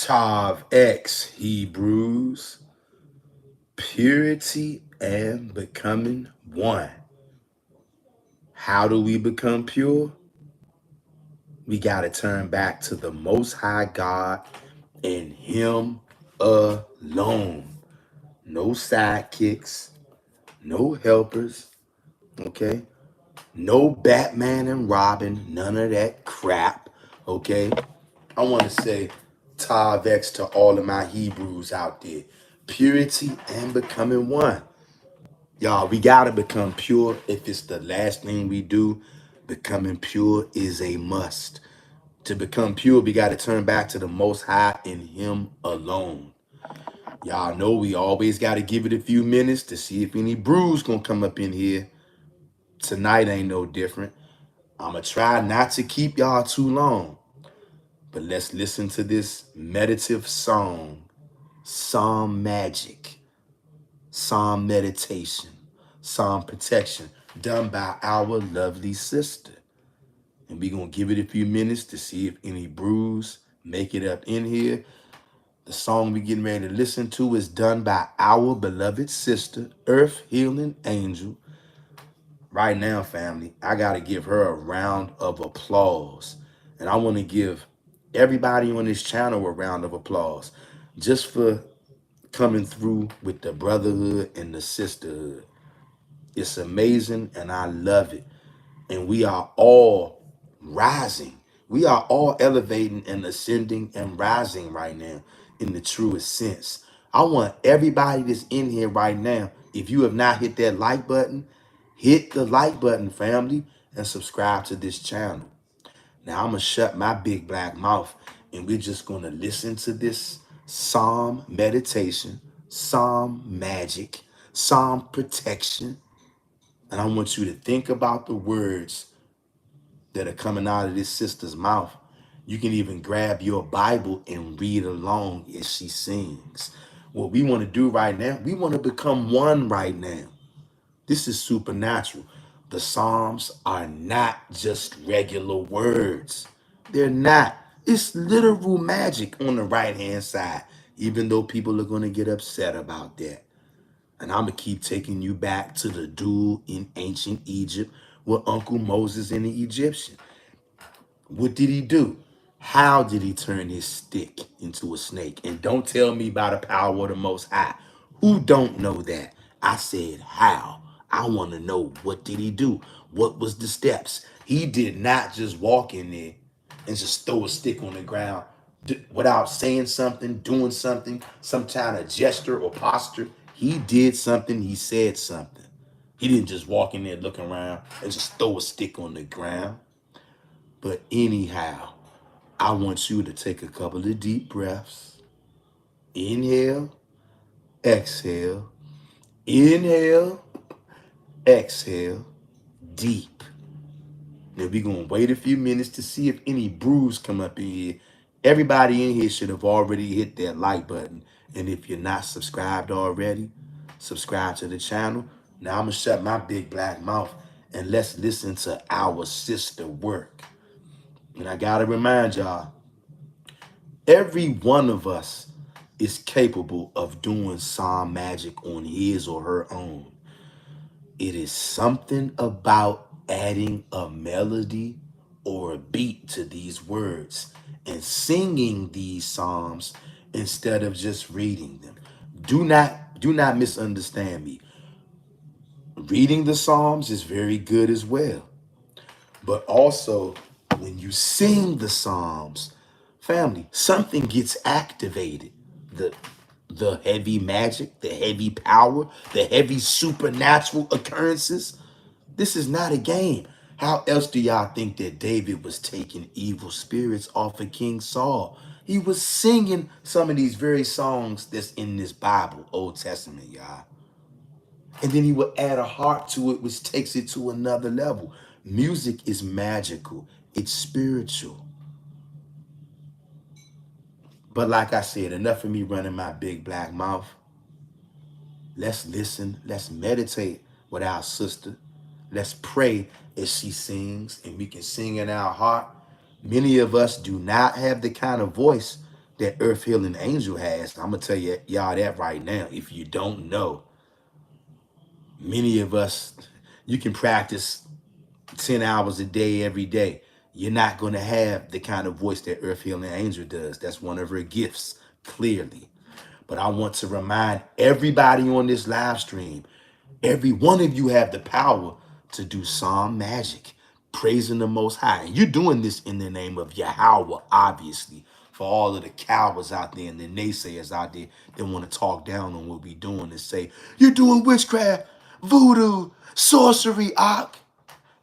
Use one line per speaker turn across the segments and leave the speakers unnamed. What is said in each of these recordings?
Tav X Hebrews, purity and becoming one. How do we become pure? We got to turn back to the Most High God and Him alone. No sidekicks, no helpers, okay? No Batman and Robin, none of that crap, okay? I want to say Tav X to all of my Hebrews out there. Purity and becoming one. Y'all, we got to become pure. If it's the last thing we do, becoming pure is a must. To become pure, we got to turn back to the Most High and Him alone. Y'all know we always got to give it a few minutes to see if any brews gonna come up in here. Tonight ain't no different. I'ma try not to keep y'all too long, but let's listen to this meditative song, Psalm Magic, Psalm Meditation, Psalm Protection, done by our lovely sister. And we gonna give it a few minutes to see if any brews make it up in here. The song we getting ready to listen to is done by our beloved sister, Earth Healing Angel. Right now, family, I got to give her a round of applause. And I want to give everybody on this channel a round of applause just for coming through with the brotherhood and the sisterhood. It's amazing and I love it. And we are all rising. We are all elevating and ascending and rising right now in the truest sense. I want everybody that's in here right now, if you have not hit that like button, hit the like button, family, and subscribe to this channel. Now I'm going to shut my big black mouth and we're just going to listen to this Psalm meditation, Psalm magic, Psalm protection. And I want you to think about the words that are coming out of this sister's mouth. You can even grab your Bible and read along as she sings. What we want to do right now, we want to become one right now. This is supernatural. The Psalms are not just regular words. They're not. It's literal magic on the right-hand side, even though people are going to get upset about that. And I'm going to keep taking you back to the duel in ancient Egypt with Uncle Moses and the Egyptian. What did he do? How did he turn his stick into a snake? And don't tell me about the power of the Most High. Who don't know that? I said how. I want to know, what did he do? What was the steps? He did not just walk in there and just throw a stick on the ground without saying something, doing something, some kind of gesture or posture. He did something. He said something. He didn't just walk in there, look around, and just throw a stick on the ground. But anyhow, I want you to take a couple of deep breaths. Inhale, exhale, inhale, exhale, deep. Now we're going to wait a few minutes to see if any brews come up in here. Everybody in here should have already hit that like button. And if you're not subscribed already, subscribe to the channel. Now I'm going to shut my big black mouth and let's listen to our sister work. And I got to remind y'all, every one of us is capable of doing psalm magic on his or her own. It is something about adding a melody or a beat to these words and singing these psalms instead of just reading them. Do not misunderstand me. Reading the psalms is very good as well. But also, when you sing the psalms, family, something gets activated. The heavy magic, the heavy power, the heavy supernatural occurrences. This is not a game. How else do y'all think that David was taking evil spirits off of King Saul? He was singing some of these very songs that's in this Bible, Old Testament, y'all. And then he would add a heart to it, which takes it to another level. Music is magical. It's spiritual. But like I said, enough of me running my big black mouth. Let's listen. Let's meditate with our sister. Let's pray as she sings, and we can sing in our heart. Many of us do not have the kind of voice that earth healing angel has. I'm gonna tell y'all that right now. If you don't know, many of us, you can practice 10 hours a day every day. You're not gonna have the kind of voice that earth healing angel does. That's one of her gifts, clearly. But I want to remind everybody on this live stream, every one of you have the power to do Psalm magic, praising the Most High. And you're doing this in the name of Yahawah, obviously, for all of the cowards out there and the naysayers out there that want to talk down on what we're doing and say, you're doing witchcraft, voodoo, sorcery, Ak.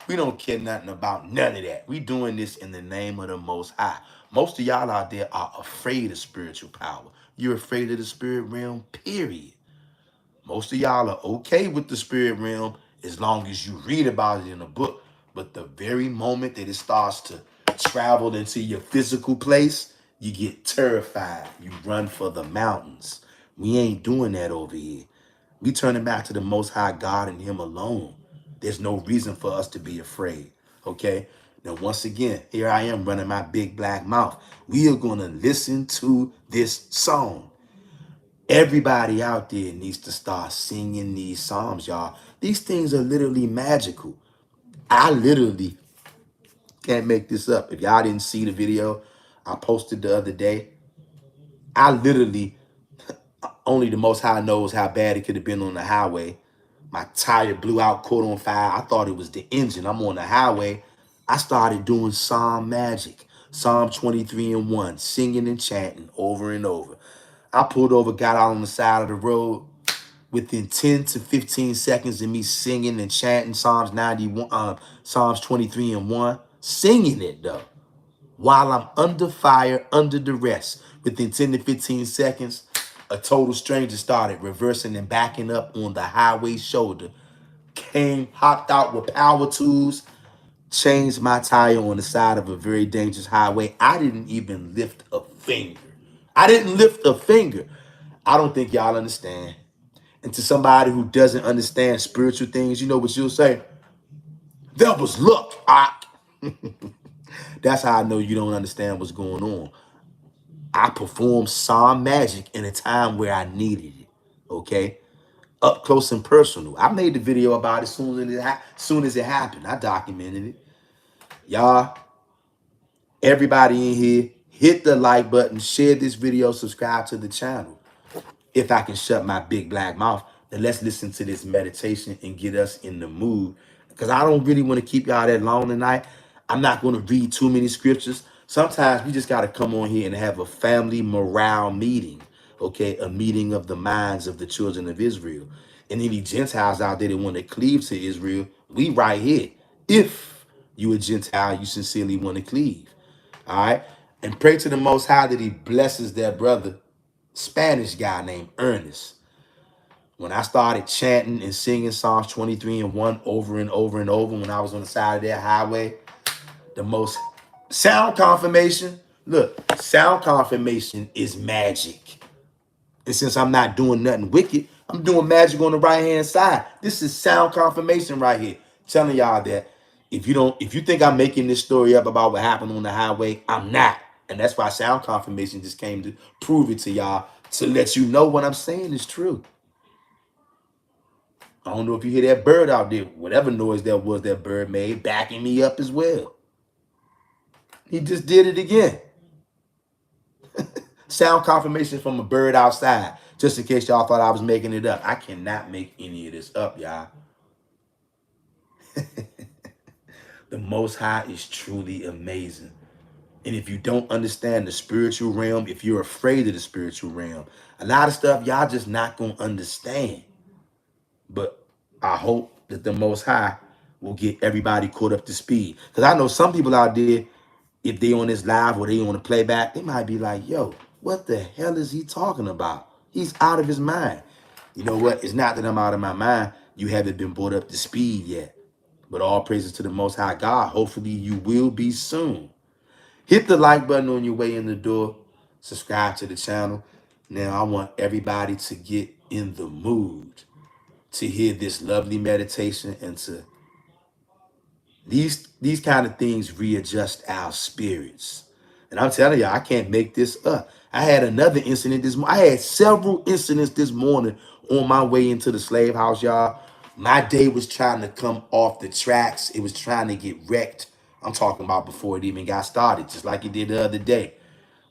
We don't care nothing about none of that. We doing this in the name of the Most High. Most of y'all out there are afraid of spiritual power. You're afraid of the spirit realm, period. Most of y'all are okay with the spirit realm as long as you read about it in a book. But the very moment that it starts to travel into your physical place, you get terrified. You run for the mountains. We ain't doing that over here. We turning back to the Most High God and Him alone. There's no reason for us to be afraid. Okay? Now, once again, here I am running my big black mouth. We are going to listen to this song. Everybody out there needs to start singing these psalms, y'all. These things are literally magical. I literally can't make this up. If y'all didn't see the video I posted the other day, I literally, only the Most High knows how bad it could have been on the highway. My tire blew out, caught on fire. I thought it was the engine. I'm on the highway. I started doing Psalm magic. Psalm 23 and 1, singing and chanting over and over. I pulled over, got out on the side of the road. Within 10 to 15 seconds of me singing and chanting Psalms 91, Psalms 23 and 1, singing it though, while I'm under fire, under duress. Within 10 to 15 seconds, a total stranger started reversing and backing up on the highway shoulder, came, hopped out with power tools, changed my tire on the side of a very dangerous highway. I didn't even lift a finger. I didn't lift a finger. I don't think y'all understand. And to somebody who doesn't understand spiritual things, you know what you'll say? That was luck. That's how I know you don't understand what's going on. I performed Psalm magic in a time where I needed it. Okay? Up close and personal. I made the video about it soon as it happened. I documented it. Y'all, everybody in here, hit the like button, share this video, subscribe to the channel. If I can shut my big black mouth, then let's listen to this meditation and get us in the mood. Because I don't really want to keep y'all that long tonight. I'm not going to read too many scriptures. Sometimes we just got to come on here and have a family morale meeting. Okay, a meeting of the minds of the children of Israel. And any Gentiles out there that want to cleave to Israel, we right here. If you a Gentile, you sincerely want to cleave. All right? And pray to the Most High that He blesses that brother, Spanish guy named Ernest. When I started chanting and singing Psalms 23 and 1 over and over and over when I was on the side of that highway, the most sound confirmation, look, sound confirmation is magic. And since I'm not doing nothing wicked, I'm doing magic on the right-hand side. This is sound confirmation right here. Telling y'all that if you think I'm making this story up about what happened on the highway, I'm not. And that's why sound confirmation just came to prove it to y'all, to let you know what I'm saying is true. I don't know if you hear that bird out there, whatever noise that was that bird made, backing me up as well. He just did it again. Sound confirmation from a bird outside, just in case y'all thought I was making it up. I cannot make any of this up, y'all. The Most High is truly amazing. And if you don't understand the spiritual realm, if you're afraid of the spiritual realm, a lot of stuff y'all just not going to understand. But I hope that the Most High will get everybody caught up to speed. Because I know some people out there, if they on this live or they on the playback, they might be like, yo, what the hell is he talking about? He's out of his mind. You know what? It's not that I'm out of my mind. You haven't been brought up to speed yet. But all praises to the Most High God. Hopefully you will be soon. Hit the like button on your way in the door. Subscribe to the channel. Now I want everybody to get in the mood to hear this lovely meditation and to these kind of things readjust our spirits. And I'm telling you, I can't make this up. I had another incident this morning. I had several incidents this morning on my way into the slave house, y'all. My day was trying to come off the tracks. It was trying to get wrecked. I'm talking about before it even got started, just like it did the other day.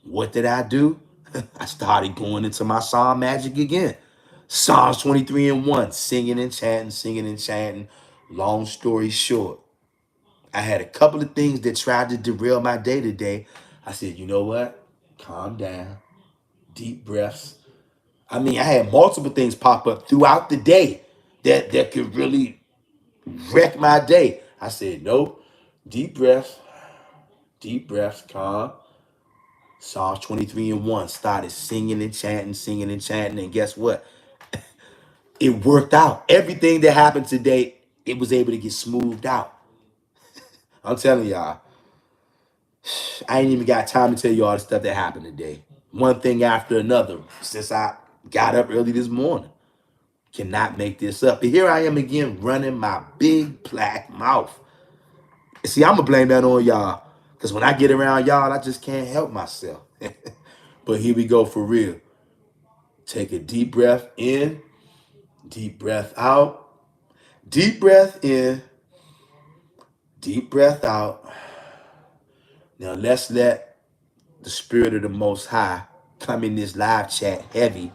What did I do? I started going into my Psalm magic again. Psalms 23 and 1, singing and chanting, singing and chanting. Long story short, I had a couple of things that tried to derail my day today. I said, you know what? Calm down. Deep breaths. I mean, I had multiple things pop up throughout the day that could really wreck my day. I said, nope. Deep breaths, calm. Psalms 23 and 1 started singing and chanting, singing and chanting. And guess what? It worked out. Everything that happened today, it was able to get smoothed out. I'm telling y'all, I ain't even got time to tell you all the stuff that happened today. One thing after another since I got up early this morning. Cannot make this up. And here I am again running my big black mouth. See, I'm going to blame that on y'all. Because when I get around y'all, I just can't help myself. But here we go for real. Take a deep breath in, deep breath out, deep breath in, deep breath out. Now let's let the Spirit of the Most High come in this live chat heavy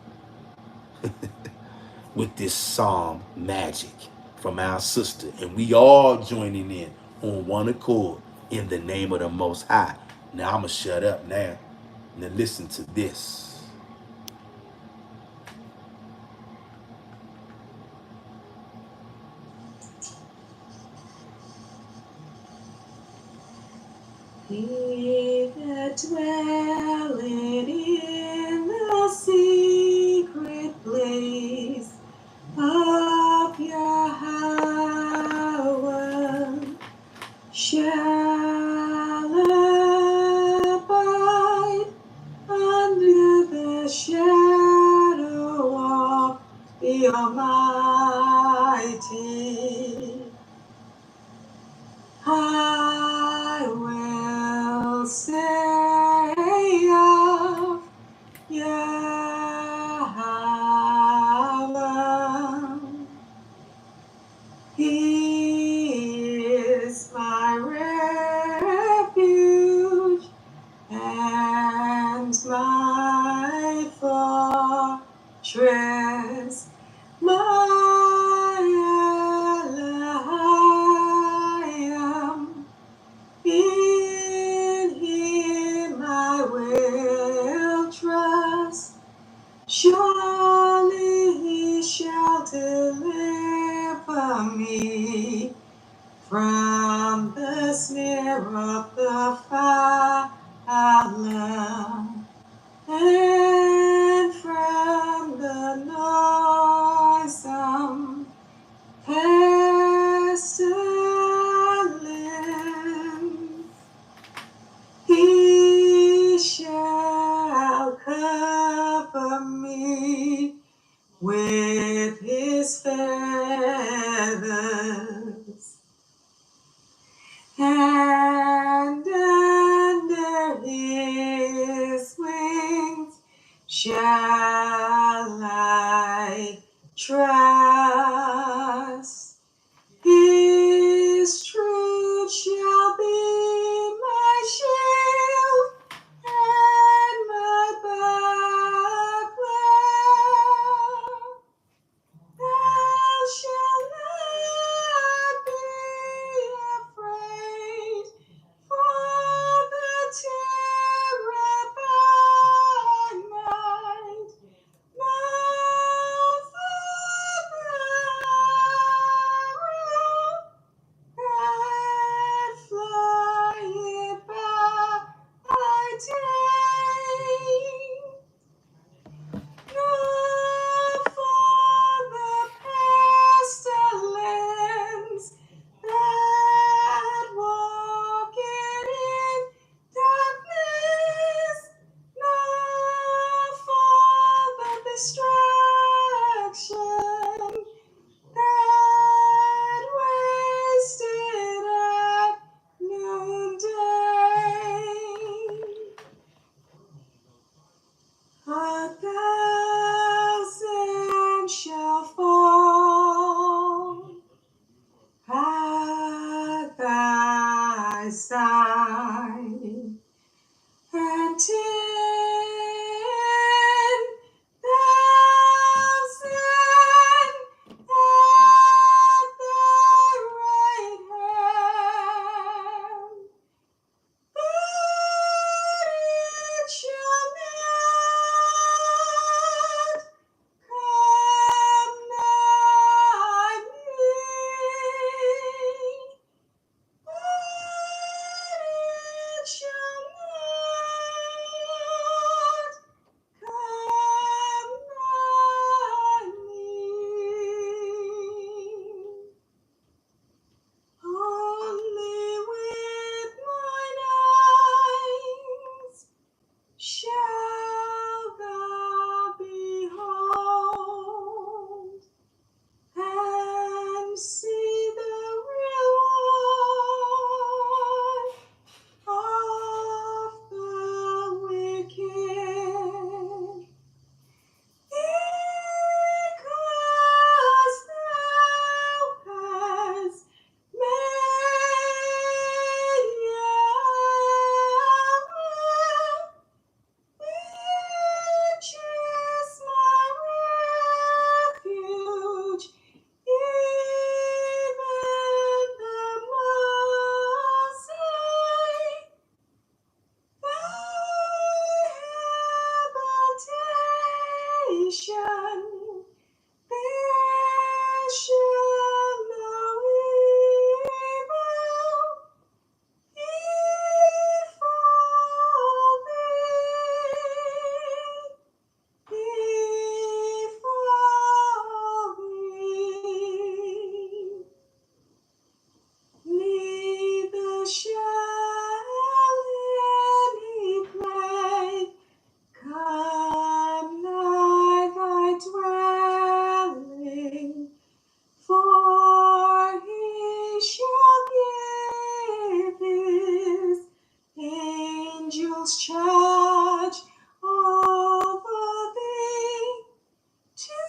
with this psalm magic from our sister. And we all joining in on one accord in the name of the Most High. Now I'm going to shut up now. Now listen to this.
He that dwelleth in the secret place of Yahawah shall abide under the shadow of the Almighty. I will say of Yahawah, He is my refuge and my fortress, my Elohim. In Him I will trust. Surely He shall deliver me from the snare of the fowler and from the noisome pestilence. He shall cover me with His feathers, and under His wings shall I trust. His truth shall be my shield and my buckler. Thou shalt not be afraid for the terror by night, nor for 1,000 shall fall at thy side, and 10,000 at thy right hand, but it shall not come nigh thee. But it shall not come nigh thee. Only with mine eyes shall thou behold and see the reward of the wicked, because thou hast made Yahawah, which is my refuge, even the Most High, thy habitation. There shall no evil befall thee. Neither shall any plague come nigh thy dwelling, for he shall give his angels charge over thee, to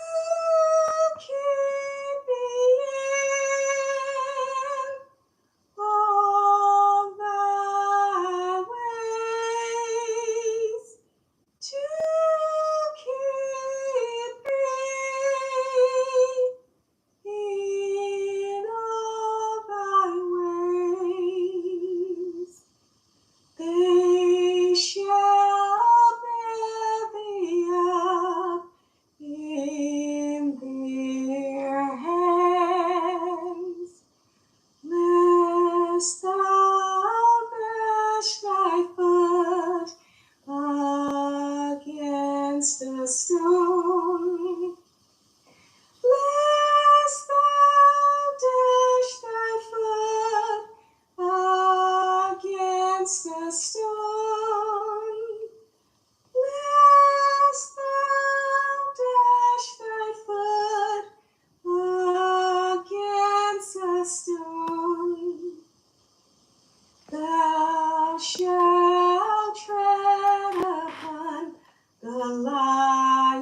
keep thee in all thy ways, to keep thee in all thy ways. They shall bear thee up in their hands, lest thou dash thy foot against a stone. Lest thou dash thy foot against a stone. Lest thou dash thy foot against a stone. Thou shalt tread upon the lion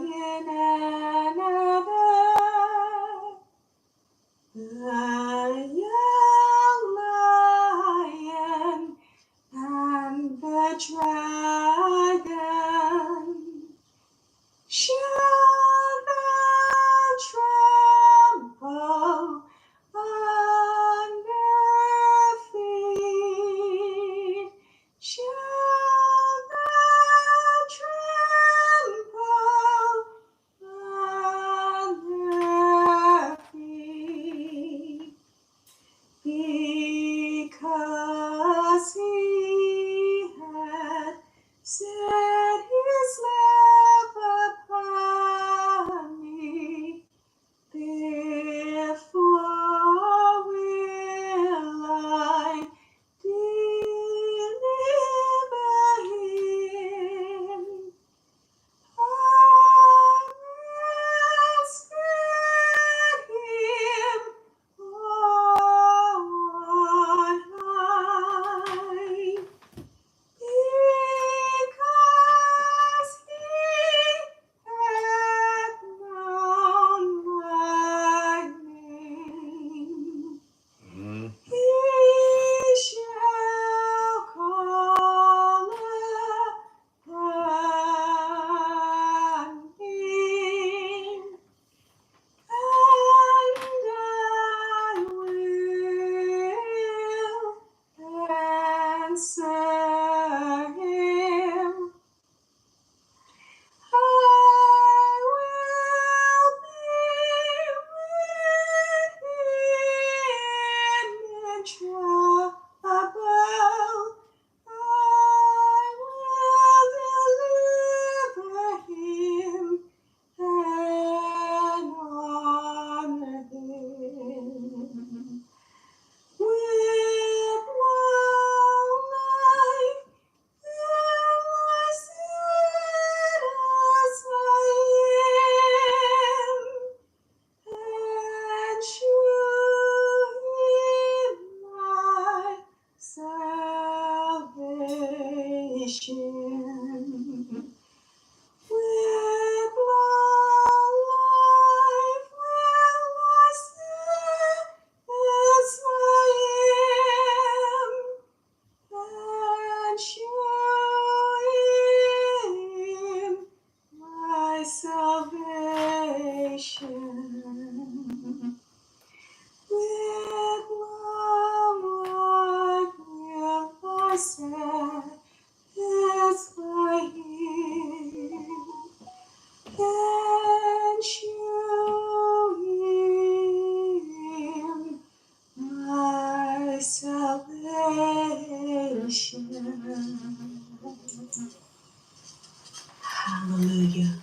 Hallelujah.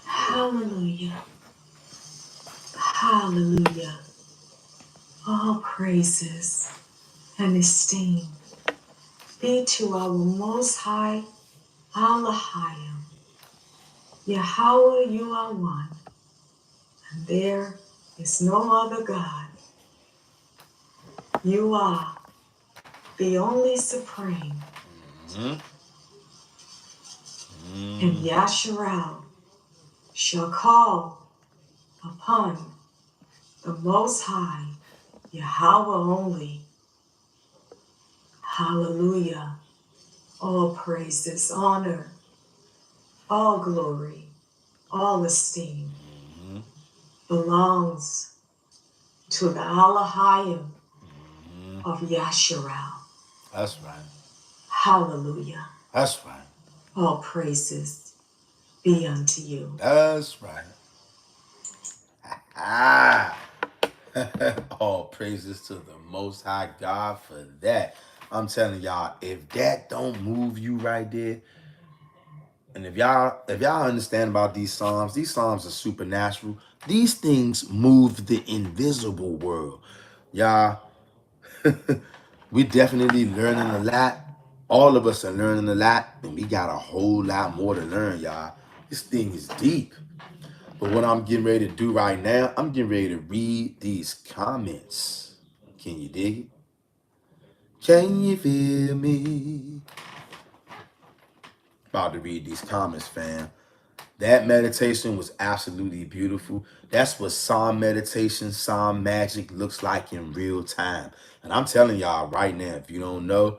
Hallelujah. Hallelujah. All praises and esteem be to our Most High, Allahayim. Yahawah, you are one, and there is no other God. You are the only supreme, and Yasharal shall call upon the Most High, Yahawah only. Hallelujah. All praises, honor, all glory, all esteem belongs to the Allahayim of Yasharal.
That's right.
Hallelujah.
That's right.
All praises be unto you.
That's right. Ah. All praises to the Most High God for that. I'm telling y'all, if that don't move you right there, and if y'all understand about these psalms are supernatural. These things move the invisible world. Y'all, we definitely learning a lot. All of us are learning a lot, and we got a whole lot more to learn, y'all. This thing is deep. But what I'm getting ready to do right now, I'm getting ready to read these comments. Can you dig it? Can you feel me? About to read these comments, fam. That meditation was absolutely beautiful. That's what Psalm meditation, Psalm magic looks like in real time. And I'm telling y'all right now, if you don't know,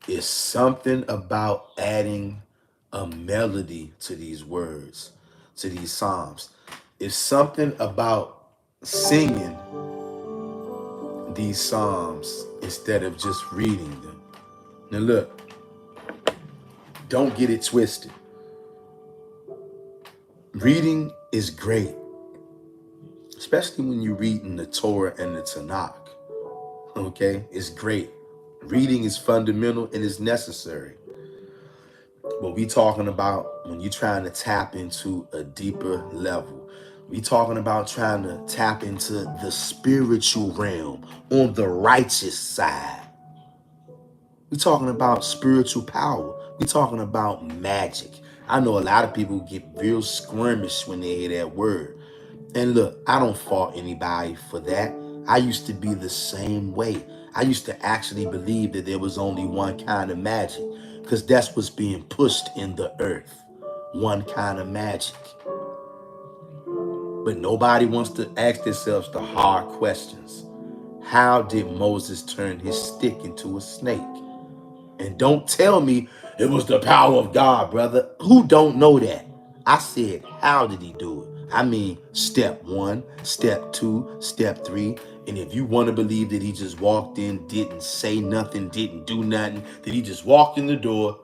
it's something about adding a melody to these words, to these Psalms. It's something about singing these Psalms instead of just reading them. Now look, don't get it twisted. Reading is great, especially when you're reading the Torah and the Tanakh. Okay, it's great. Reading is fundamental and is necessary. But we talking about when you're trying to tap into a deeper level. We talking about trying to tap into the spiritual realm on the righteous side. We talking about spiritual power. We talking about magic. I know a lot of people get real squirmish when they hear that word. And look, I don't fault anybody for that. I used to be the same way. I used to actually believe that there was only one kind of magic because that's what's being pushed in the earth. One kind of magic. But nobody wants to ask themselves the hard questions. How did Moses turn his stick into a snake? And don't tell me it was the power of God, brother. Who don't know that? I said, how did he do it? I mean, step 1, step 2, step 3. And if you want to believe that he just walked in, didn't say nothing, didn't do nothing, that he just walked in the door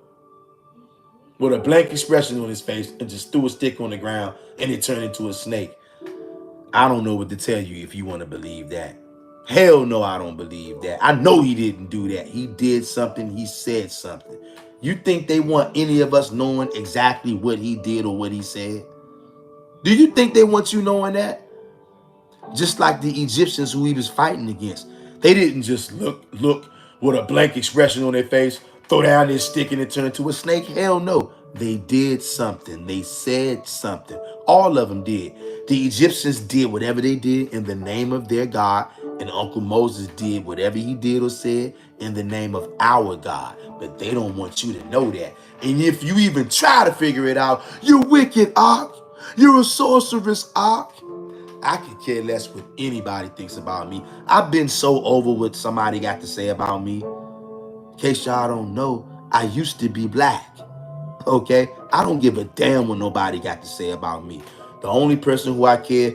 with a blank expression on his face and just threw a stick on the ground and it turned into a snake. I don't know what to tell you if you want to believe that. Hell no, I don't believe that. I know he didn't do that. He did something. He said something. You think they want any of us knowing exactly what he did or what he said? Do you think they want you knowing that? Just like the Egyptians who he was fighting against. They didn't just look with a blank expression on their face, throw down their stick and it turned into a snake. Hell no. They did something. They said something. All of them did. The Egyptians did whatever they did in the name of their God, and Uncle Moses did whatever he did or said in the name of our God. But they don't want you to know that. And if you even try to figure it out, you're wicked, Ark. You're a sorceress, Ark. I could care less what anybody thinks about me. I've been so over what somebody got to say about me. In case y'all don't know, I used to be black. Okay? I don't give a damn what nobody got to say about me. The only person who I care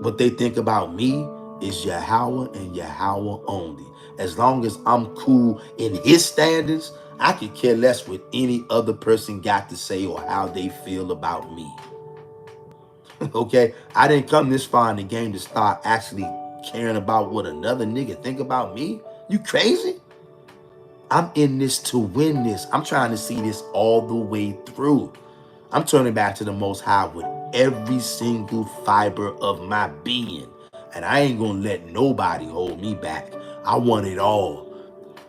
what they think about me is Yahawah and Yahawah only. As long as I'm cool in his standards, I could care less what any other person got to say or how they feel about me. Okay, I didn't come this far in the game to start actually caring about what another nigga think about me. You crazy? I'm in this to win this. I'm trying to see this all the way through. I'm turning back to the Most High with every single fiber of my being. And I ain't going to let nobody hold me back. I want it all.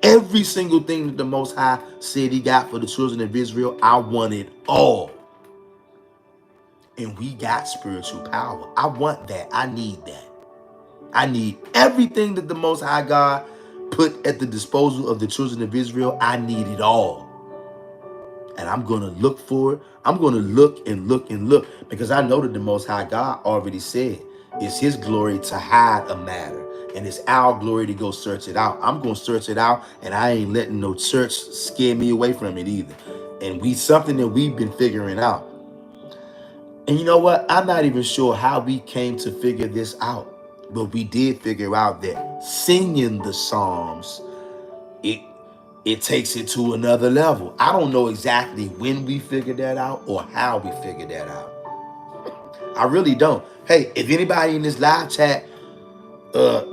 Every single thing that the Most High said he got for the children of Israel, I want it all. And we got spiritual power. I want that. I need that. I need everything that the Most High God put at the disposal of the children of Israel. I need it all. And I'm going to look for it. I'm going to look and look and look, because I know that the Most High God already said it's his glory to hide a matter, and it's our glory to go search it out. I'm going to search it out, and I ain't letting no church scare me away from it either. And something that we've been figuring out. And you know what? I'm not even sure how we came to figure this out, but we did figure out that singing the Psalms, it it takes it to another level. I don't know exactly when we figured that out or how we figured that out. I really don't. Hey, if anybody in this live chat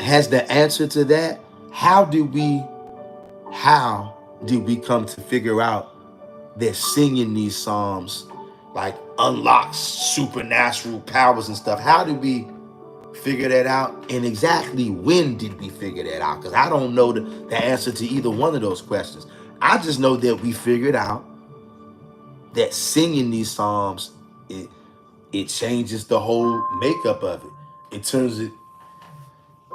has the answer to that, how did we come to figure out that singing these psalms like unlocks supernatural powers and stuff? How did we figure that out? And exactly when did we figure that out? Because I don't know the answer to either one of those questions. I just know that we figured out that singing these psalms, it changes the whole makeup of it. It turns it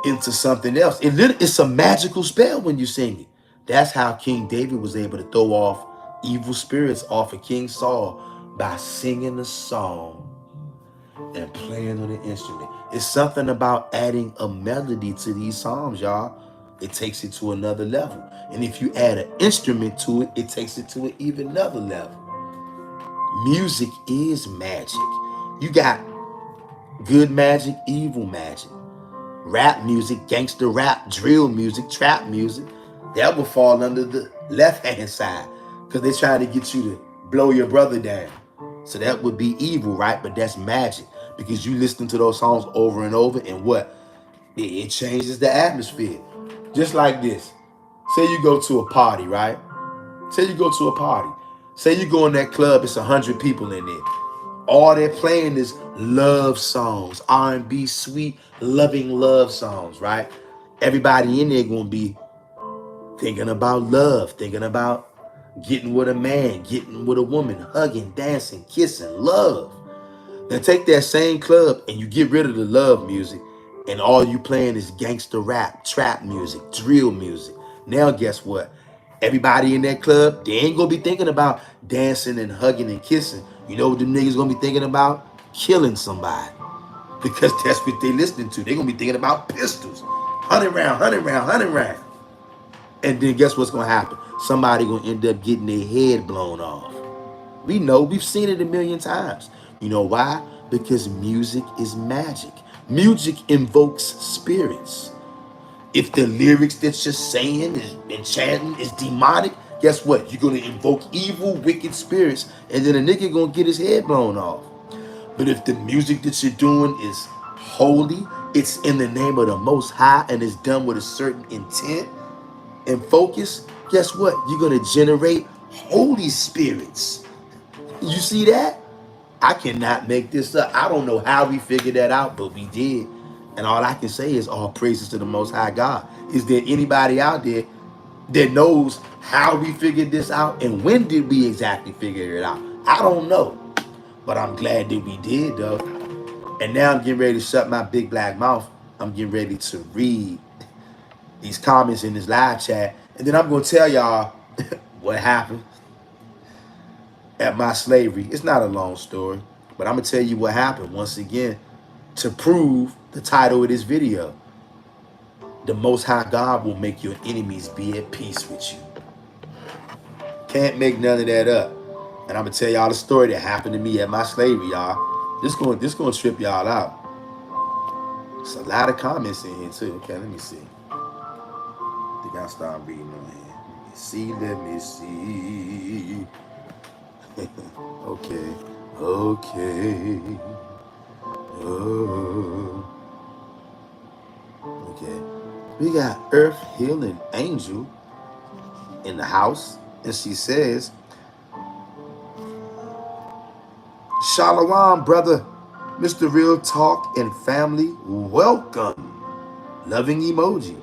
into something else. It's a magical spell when you sing it. That's how King David was able to throw off evil spirits off of King Saul, by singing a song and playing on an instrument. It's something about adding a melody to these psalms, y'all. It takes it to another level. And if you add an instrument to it, it takes it to an even another level. Music is magic. You got good magic, evil magic. Rap music, gangster rap, drill music, trap music, that will fall under the left-hand side, because they're trying to get you to blow your brother down. So that would be evil, right? But that's magic, because you listen to those songs over and over, and what? It changes the atmosphere. Just like this. Say you go to a party, right? Say you go to a party. Say you go in that club, it's 100 people in there. All they're playing is love songs, R&B, sweet, loving love songs, right? Everybody in there gonna be thinking about love, thinking about getting with a man, getting with a woman, hugging, dancing, kissing, love. Now take that same club and you get rid of the love music, and all you playing is gangster rap, trap music, drill music. Now guess what? Everybody in that club, they ain't gonna be thinking about dancing and hugging and kissing. You know what them niggas gonna be thinking about? Killing somebody. Because that's what they listening to. They gonna be thinking about pistols. 100 round, 100 round, 100 round. And then guess what's gonna happen? Somebody gonna end up getting their head blown off. We know, we've seen it a million times. You know why? Because music is magic. Music invokes spirits. If the lyrics that you're saying and chanting is demonic, guess what? You're gonna invoke evil, wicked spirits, and then a nigga gonna get his head blown off. But if the music that you're doing is holy, it's in the name of the Most High, and it's done with a certain intent and focus, guess what? You're gonna generate holy spirits. You see that? I cannot make this up. I don't know how we figured that out, but we did. And all I can say is all praises to the Most High God. Is there anybody out there that knows how we figured this out, and when did we exactly figure it out? I don't know, but I'm glad that we did, though. And now I'm getting ready to shut my big black mouth. I'm getting ready to read these comments in this live chat, and then I'm going to tell y'all what happened at my slavery. It's not a long story, but I'm going to tell you what happened once again to prove the title of this video. The Most High God will make your enemies be at peace with you. Can't make none of that up. And I'm going to tell y'all the story that happened to me at my slavery, y'all. This going to trip y'all out. There's a lot of comments in here, too. Okay, let me see. I think I'll start reading on here. Let me see. Okay. Oh. Okay. We got Earth Healing Angel in the house, and she says, Shalom, brother, Mr. Real Talk and family, welcome. Loving emoji.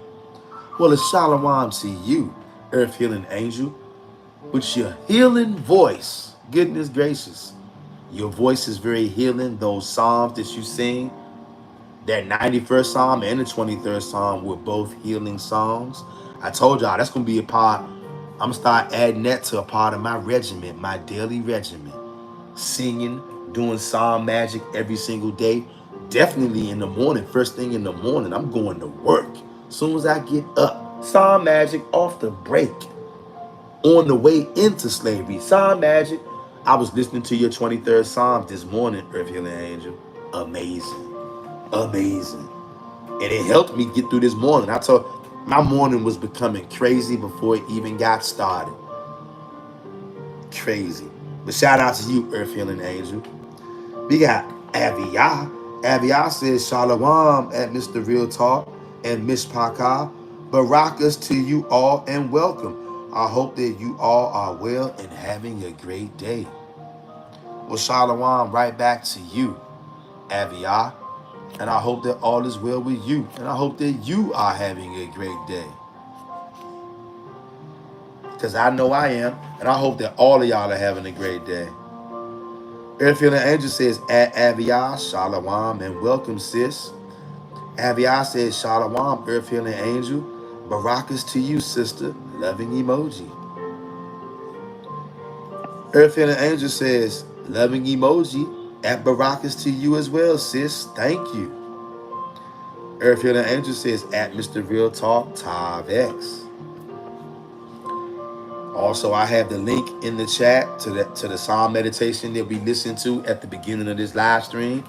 Well, it's shalom to you, Earth Healing Angel, with your healing voice. Goodness gracious. Your voice is very healing. Those psalms that you sing, that 91st Psalm and the 23rd Psalm were both healing songs. I told y'all that's going to be a part. I'm going to start adding that to a part of my regimen, my daily regimen. Singing, doing psalm magic every single day. Definitely in the morning, first thing in the morning, I'm going to work. As soon as I get up, psalm magic off the break. On the way into slavery, psalm magic. I was listening to your 23rd Psalm this morning, Earth Healing Angel. Amazing. Amazing. And it helped me get through this morning. I told my morning was becoming crazy before it even got started. Crazy. But shout out to you, Earth Healing Angel. We got Aviyah. Aviyah says Shalom at Mr. Real Talk and Miss Paka. Barakas to you all and welcome. I hope that you all are well and having a great day. Well, Shalom right back to you, Aviyah. And I hope that all is well with you. And I hope that you are having a great day. Because I know I am. And I hope that all of y'all are having a great day. Earth Healing Angel says, at Aviyah, Shalom, and welcome, sis. Aviyah says, Shalom, Earth Healing Angel. Barakas to you, sister. Loving emoji. Earth Healing Angel says, loving emoji. At Barakas to you as well, sis. Thank you. Earth Healing Angel says, at Mr. Real Talk, TavX. Also, I have the link in the chat to the Psalm meditation that we listened to at the beginning of this live stream.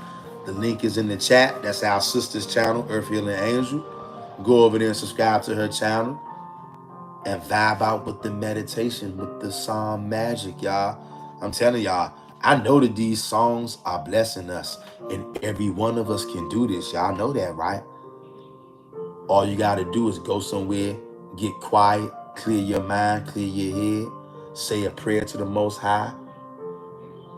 The link is in the chat. That's our sister's channel, Earth Healing Angel. Go over there and subscribe to her channel and vibe out with the meditation, with the Psalm magic, y'all. I'm telling y'all, I know that these songs are blessing us, and every one of us can do this. Y'all know that, right? All you got to do is go somewhere, get quiet, clear your mind, clear your head, say a prayer to the Most High,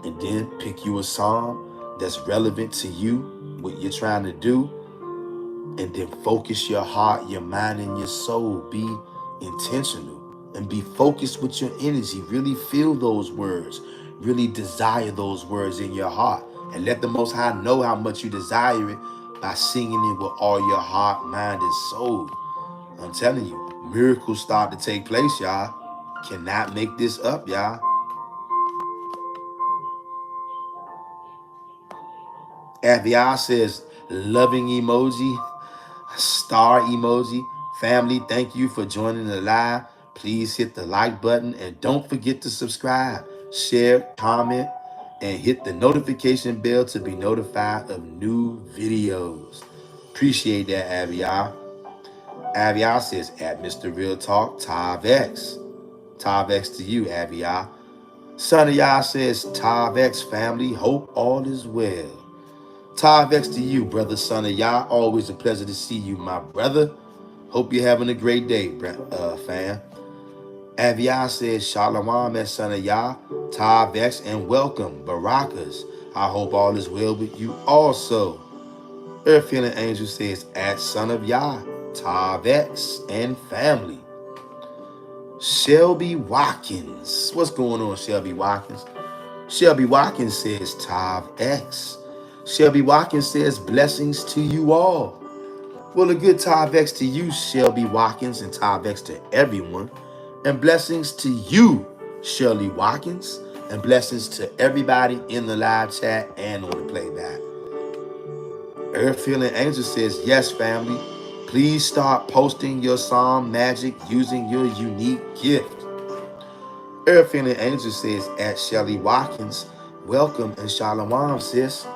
and then pick you a psalm that's relevant to you, what you're trying to do, and then focus your heart, your mind, and your soul. Be intentional and be focused with your energy. Really feel those words. Really desire those words in your heart. And let the Most High know how much you desire it by singing it with all your heart, mind, and soul. I'm telling you, miracles start to take place, y'all. Cannot make this up, y'all. Aviyah says, loving emoji, star emoji. Family, thank you for joining the live. Please hit the like button and don't forget to subscribe, share, comment, and hit the notification bell to be notified of new videos. Appreciate that, Aviyah. Aviyah says, at Mr. Real Talk, TavX. TavX to you, Aviyah. Son of Yah says, TavX family, hope all is well. TavX to you, brother, son of Yah. Always a pleasure to see you, my brother. Hope you're having a great day, fam. Aviyah says, Shalom, at son of Yah. TavX and welcome, Barakas. I hope all is well with you also. Earth Healing Angel says, at son of Yah, TavX and family. Shelby Watkins. What's going on, Shelby Watkins? Shelby Watkins says, Tav X. Shelby Watkins says, blessings to you all. Well, a good Tav X to you, Shelby Watkins, and Tav X to everyone. And blessings to you, Shirley Watkins. And blessings to everybody in the live chat and on the playback. Earth Healing Angel says, yes, family. Please start posting your psalm magic using your unique gift. Earth Healing Angel says, at Shelly Watkins, welcome and shalom, sis.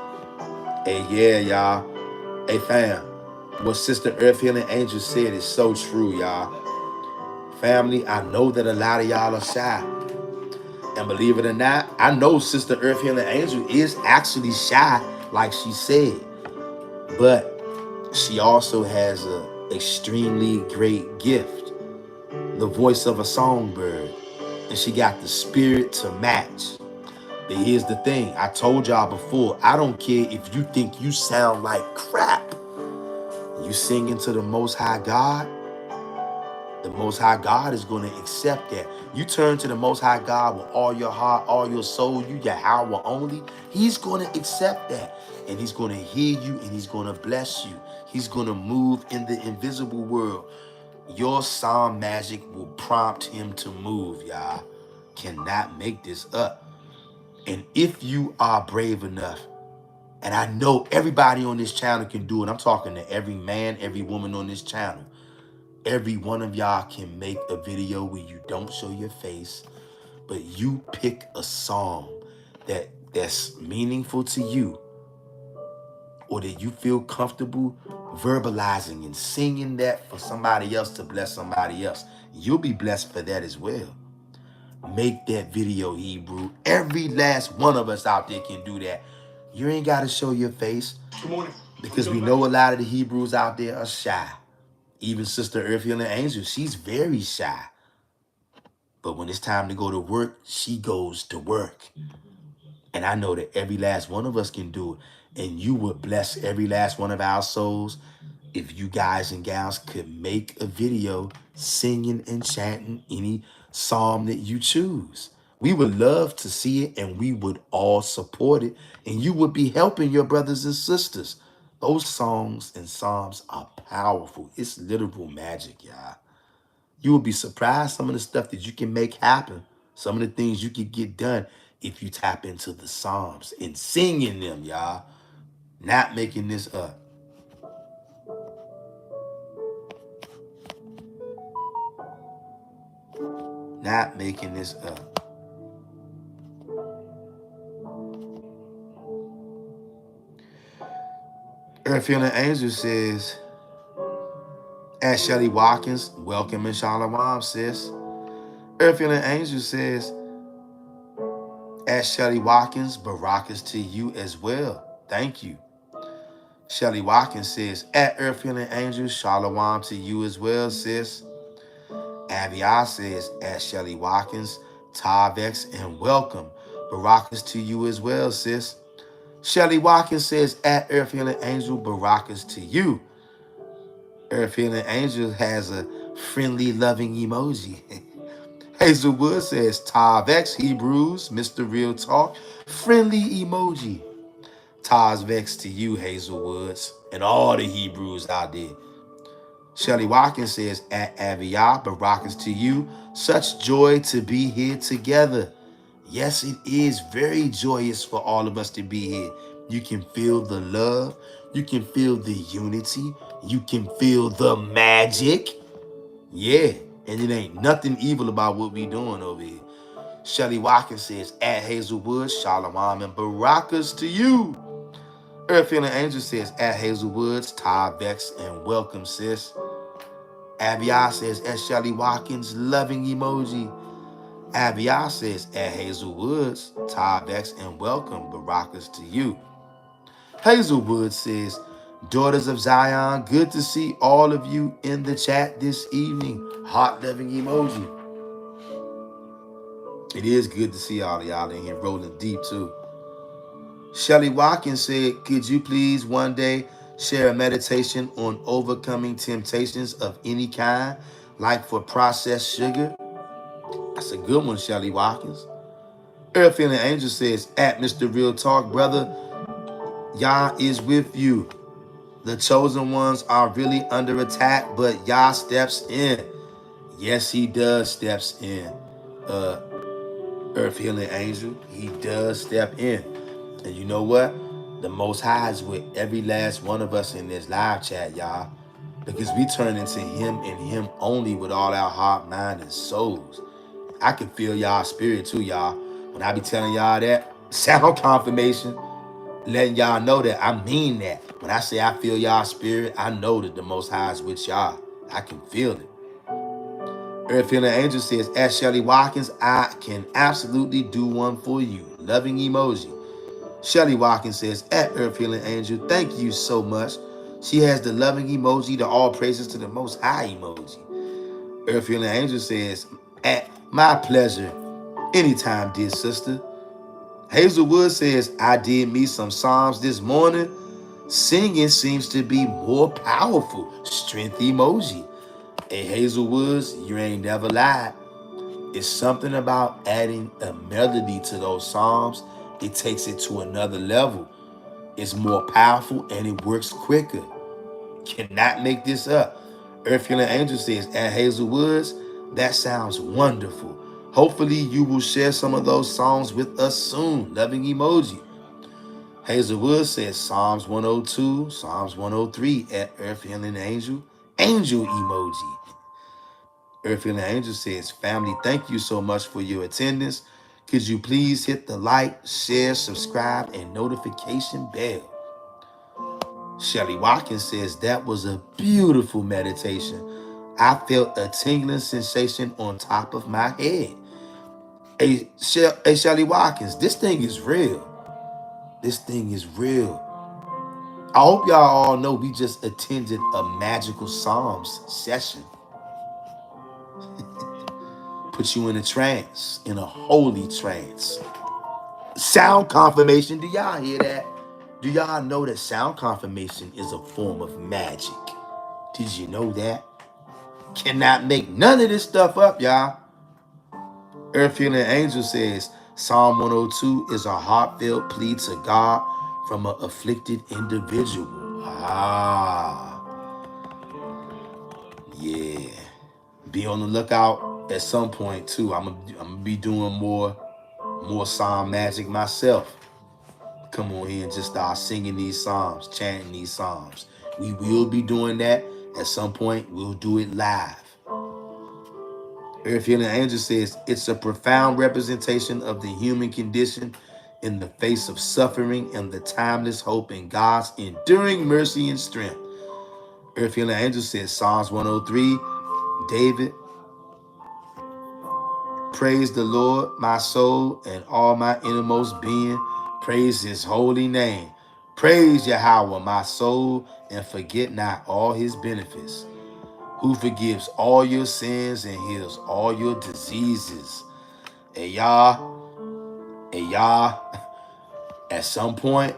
Hey, yeah, y'all. Hey, fam. What Sister Earth Healing Angel said is so true, y'all. Family, I know that a lot of y'all are shy. And believe it or not, I know Sister Earth Healing Angel is actually shy, like she said. But she also has an extremely great gift. the voice of a songbird, and she got the spirit to match. But here's the thing, I told y'all before, I don't care if you think you sound like crap. You singing to the Most High God, the Most High God is going to accept that. You turn to the Most High God with all your heart, all your soul, you Yahawah only. He's going to accept that. And he's going to hear you and he's going to bless you. He's going to move in the invisible world. Your psalm magic will prompt him to move, y'all. Cannot make this up. And if you are brave enough, and I know everybody on this channel can do it. I'm talking to every man, every woman on this channel. Every one of y'all can make a video where you don't show your face, but you pick a song that's meaningful to you, or that you feel comfortable verbalizing and singing that for somebody else to bless somebody else. You'll be blessed for that as well. Make that video, Hebrew. Every last one of us out there can do that. You ain't got to show your face. Good morning. Because we know a lot of the Hebrews out there are shy. Even Sister Earth Healing Angel, she's very shy. But when it's time to go to work, she goes to work. And I know that every last one of us can do it. And you would bless every last one of our souls if you guys and gals could make a video singing and chanting any psalm that you choose. We would love to see it and we would all support it. And you would be helping your brothers and sisters. Those songs and psalms are powerful. It's literal magic, y'all. You will be surprised some of the stuff that you can make happen. Some of the things you can get done if you tap into the Psalms and singing them, y'all. Not making this up. Not making this up. Earth Healing Angel says, as Shelly Watkins, welcome in Shalom, sis. Earth Healing Angel says, as Shelly Watkins, Barakas to you as well. Thank you. Shelly Watkins says, at Earth Healing Angel, Shalom to you as well, sis. Avia says, at Shelly Watkins, Tavex, and welcome. Barakas to you as well, sis. Shelly Watkins says, at Earth Healing Angel, Barakas to you. Earth Healing Angel has a friendly, loving emoji. Hazelwood says, Tavex, Hebrews, Mr. Real Talk, friendly emoji. Tavex to you, Hazelwoods, and all the Hebrews out there. Shelly Watkins says, at Avia, Barakas to you. Such joy to be here together. Yes, it is very joyous for all of us to be here. You can feel the love. You can feel the unity. You can feel the magic. Yeah, and it ain't nothing evil about what we doing over here. Shelly Watkins says, at Hazelwood, Shalom and Barakas to you. Earth Healing Angel says, at Hazelwoods, Tavex, and welcome, sis. Abiyah says, at Shelly Watkins, loving emoji. Abiyah says, at Hazelwoods, Tavex, and welcome, Barakas to you. Hazelwood says, daughters of Zion, good to see all of you in the chat this evening. Heart-loving emoji. It is good to see all of y'all in here rolling deep, too. Shelly Watkins said, could you please one day share a meditation on overcoming temptations of any kind, like for processed sugar? That's a good one, Shelly Watkins. Earth Healing Angel says, at Mr. Real Talk, brother, Yah is with you. The chosen ones are really under attack, but Yah steps in. Yes, he does steps in. Earth Healing Angel, he does step in. And you know what? The Most High is with every last one of us in this live chat, y'all. Because we turn into him and him only with all our heart, mind, and souls. I can feel y'all spirit too, y'all. When I be telling y'all that, sound confirmation, letting y'all know that I mean that. When I say I feel y'all spirit, I know that the Most High is with y'all. I can feel it. Earth Healing Angel says, at Shelly Watkins, I can absolutely do one for you. Loving emoji. Shelly Watkins says, at Earth Healing Angel, thank you so much. She has the loving emoji, the all praises to the Most High emoji. Earth Healing Angel says, at my pleasure. Anytime, dear sister. Hazelwood says, I did me some Psalms this morning. Singing seems to be more powerful. Strength emoji. And Hazelwoods, you ain't never lied. It's something about adding a melody to those Psalms. It takes it to another level. It's more powerful and it works quicker. Cannot make this up. Earth Healing Angel says, at Hazelwoods, that sounds wonderful. Hopefully you will share some of those songs with us soon. Loving emoji. Hazelwood says Psalms 102, Psalms 103 at Earth Healing Angel. Angel emoji. Earth Healing Angel says, family, thank you so much for your attendance. Could you please hit the like, share, subscribe, and notification bell? Shelly Watkins says, that was a beautiful meditation. I felt a tingling sensation on top of my head. Hey, Shelly Watkins, this thing is real. This thing is real. I hope y'all all know we just attended a magical Psalms session. Put you in a trance, in a holy trance. Sound confirmation, do y'all hear that? Do y'all know that sound confirmation is a form of magic? Did you know that? Cannot make none of this stuff up, y'all. Earth Healing Angel says, Psalm 102 is a heartfelt plea to God from an afflicted individual. Yeah. Be on the lookout at some point too. I'm gonna be doing more psalm magic myself. Come on here and just start singing these psalms, chanting these psalms. We will be doing that at some point. We'll do it live. Earth Healing Angel says it's a profound representation of the human condition in the face of suffering and the timeless hope in God's enduring mercy and strength. Earth Healing Angel says Psalms 103, David, praise the Lord, my soul, and all my innermost being. Praise his holy name. Praise Yahawah, my soul, and forget not all his benefits, who forgives all your sins and heals all your diseases. And y'all, at some point,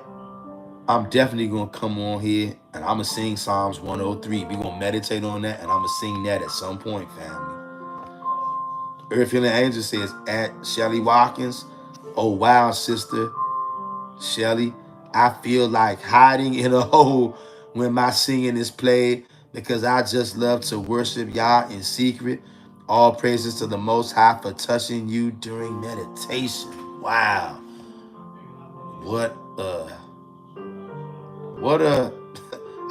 I'm definitely going to come on here and I'm going to sing Psalms 103. We're going to meditate on that and I'm going to sing that at some point, family. Earth Healing Angel says, at Shelly Watkins, oh wow, sister Shelly, I feel like hiding in a hole when my singing is played because I just love to worship Yah in secret. All praises to the Most High for touching you during meditation. Wow. What a,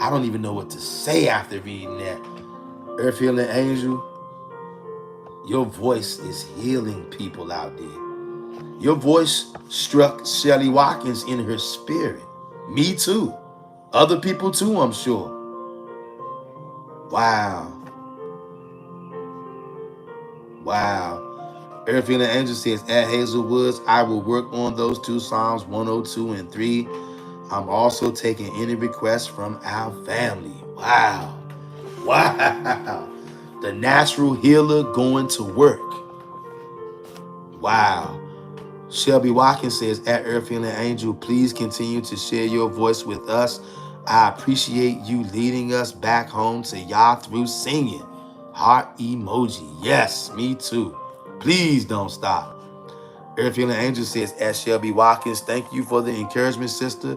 I don't even know what to say after reading that. Earth Healing Angel, your voice is healing people out there. Your voice struck Shelly Watkins in her spirit. Me too. Other people too, I'm sure. Wow. Wow. Earth Healing Angel says, at Hazelwoods, I will work on those two Psalms 102 and 3. I'm also taking any requests from our family. Wow. Wow. The natural healer going to work. Wow. Shelby Watkins says, at Earth Healing Angel, please continue to share your voice with us. I appreciate you leading us back home to Yah through singing. Heart emoji. Yes, me too. Please don't stop. Earth Healing Angel says, at Shelby Watkins, thank you for the encouragement, sister.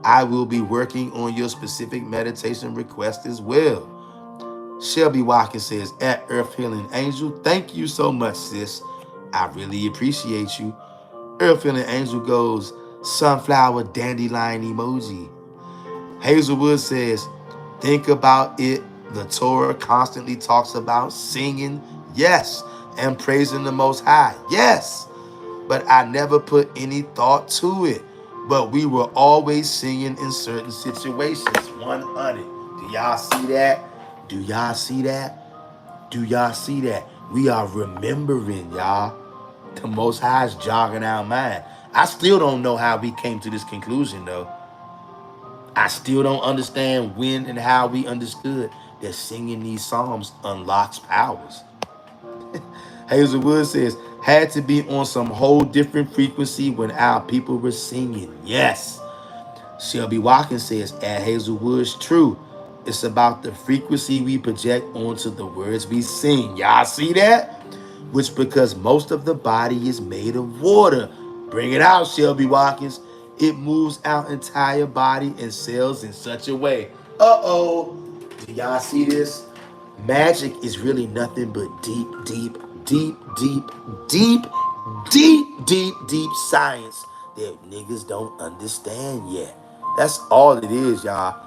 I will be working on your specific meditation request as well. Shelby Watkins says, at Earth Healing Angel, thank you so much, sis. I really appreciate you. Earth Healing Angel goes, sunflower dandelion emoji. Hazelwood says, think about it. The Torah constantly talks about singing, yes, and praising the Most High, yes. But I never put any thought to it. But we were always singing in certain situations. 100. Do y'all see that? Do y'all see that? Do y'all see that? We are remembering, y'all. The Most High is jogging our mind. I still don't know how we came to this conclusion, though. I still don't understand when and how we understood that singing these psalms unlocks powers. Hazelwood says, had to be on some whole different frequency when our people were singing. Yes. Shelby Watkins says, at Hazelwood's true. It's about the frequency we project onto the words we sing. Y'all see that? Which because most of the body is made of water. Bring it out, Shelby Watkins. It moves our entire body and cells in such a way. Uh-oh. Do y'all see this? Magic is really nothing but deep, deep, deep, deep, deep, deep, deep, deep science that niggas don't understand yet. That's all it is, y'all.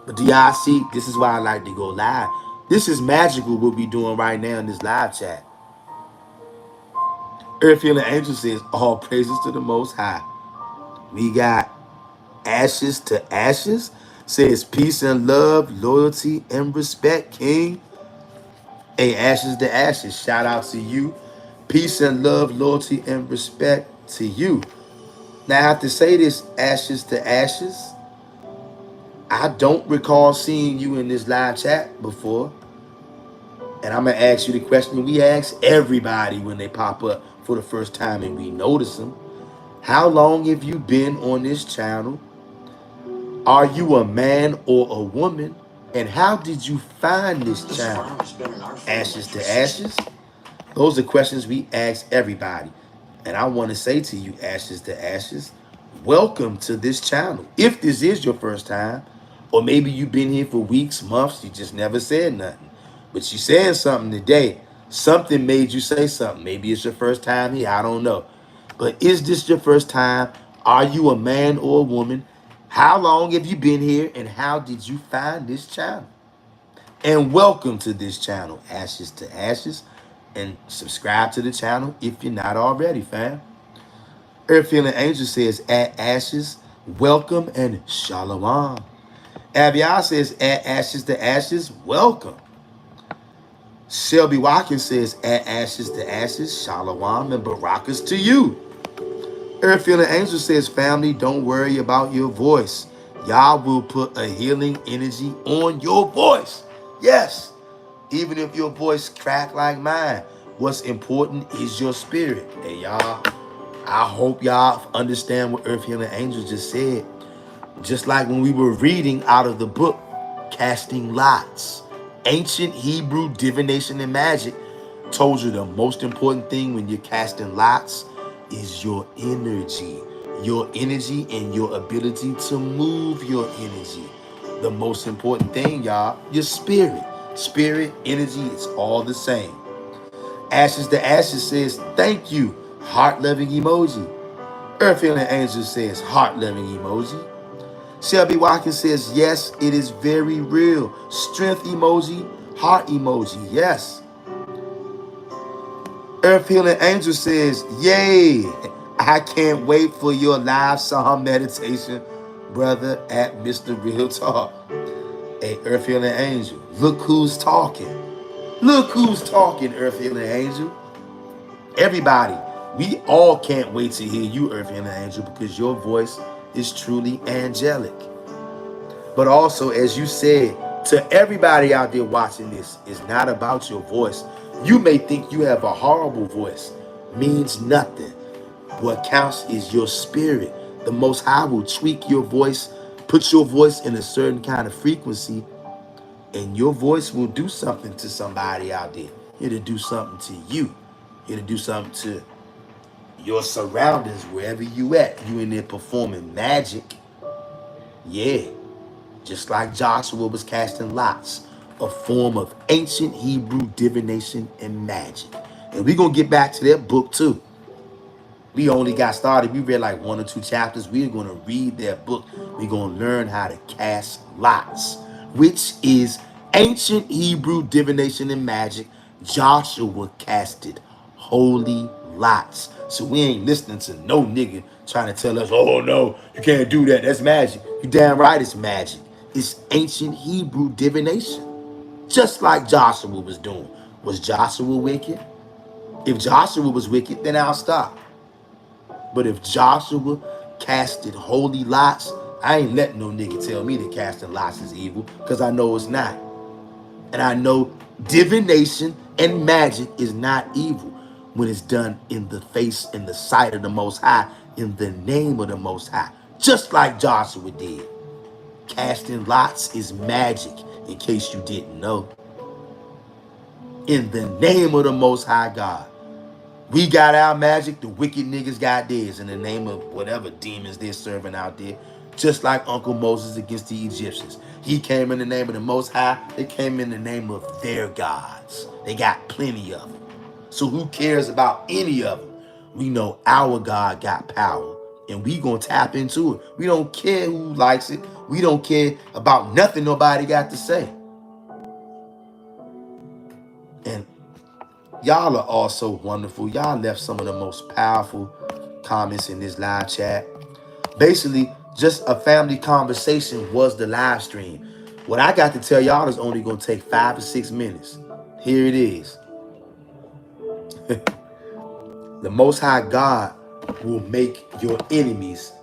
But do y'all see? This is why I like to go live. This is magical what we doing right now in this live chat. Earth Healing Angel says, all praises to the Most High. We got Ashes to Ashes. Says, peace and love, loyalty and respect, King. Hey, Ashes to Ashes, shout out to you. Peace and love, loyalty and respect to you. Now, I have to say this, Ashes to Ashes. I don't recall seeing you in this live chat before. And I'm going to ask you the question we ask everybody when they pop up for the first time and we notice them. How long have you been on this channel? Are you a man or a woman? And how did you find this channel? Ashes to Ashes? Those are questions we ask everybody. And I want to say to you, Ashes to Ashes, welcome to this channel. If this is your first time, or maybe you've been here for weeks, months, you just never said nothing. But you saying something today. Something made you say something. Maybe it's your first time here. I don't know. But is this your first time? Are you a man or a woman? How long have you been here? And how did you find this channel? And welcome to this channel, Ashes to Ashes. And subscribe to the channel if you're not already, fam. Earth Healing Angel says, at Ashes, welcome and shalom. Abiah says, at Ashes to Ashes, welcome. Shelby Watkins says, at Ashes to Ashes, shalom and barakas to you. Earth Healing Angel says, family, don't worry about your voice. Y'all will put a healing energy on your voice. Yes. Even if your voice crack like mine, what's important is your spirit. Hey, y'all, I hope y'all understand what Earth Healing Angel just said. Just like when we were reading out of the book, Casting Lots, ancient Hebrew divination and magic told you the most important thing when you're casting lots is your energy. Your energy and your ability to move your energy. The most important thing, y'all, your spirit. Spirit, energy, it's all the same. Ashes to Ashes says, thank you. Heart-loving emoji. Earth Healing Angel says, heart-loving emoji. Shelby Watkins says, yes, it is very real. Strength emoji, heart emoji, yes. Earth Healing Angel says, yay. I can't wait for your live Psalm meditation, brother, at Mr. Real Talk. Hey, Earth Healing Angel, look who's talking. Look who's talking, Earth Healing Angel. Everybody, we all can't wait to hear you, Earth Healing Angel, because your voice is truly angelic. But also, as you said, to everybody out there watching this, it's not about your voice. You may think you have a horrible voice. Means nothing. What counts is your spirit. The Most High will tweak your voice, put your voice in a certain kind of frequency, and your voice will do something to somebody out there. It'll do something to you. It'll do something to your surroundings, wherever you at. You in there performing magic. Yeah. Just like Joshua was casting lots, a form of ancient Hebrew divination and magic. And we're going to get back to that book too. We only got started. We read like 1 or 2 chapters. We're going to read that book. We're going to learn how to cast lots, which is ancient Hebrew divination and magic. Joshua casted holy lots. So we ain't listening to no nigga trying to tell us, oh no, you can't do that. That's magic. You damn right it's magic. It's ancient Hebrew divination. Just like Joshua was doing. Was Joshua wicked? If Joshua was wicked, then I'll stop. But if Joshua casted holy lots, I ain't letting no nigga tell me that casting lots is evil, because I know it's not. And I know Divination and magic is not evil when it's done in the face, in the sight of the Most High, in the name of the Most High, just like Joshua did. Casting lots is magic, in case you didn't know. In the name of the Most High God. We got our magic, the wicked niggas got theirs in the name of whatever demons they're serving out there. Just like Uncle Moses against the Egyptians. He came in the name of the Most High. They came in the name of their gods. They got plenty of them. So who cares about any of them? We know our God got power. And we gonna tap into it. We don't care who likes it. We don't care about nothing nobody got to say. And y'all are all so wonderful. Y'all left some of the most powerful comments in this live chat. Basically, just a family conversation was the live stream. What I got to tell y'all is only going to take 5 to 6 minutes. Here it is. The Most High God will make your enemies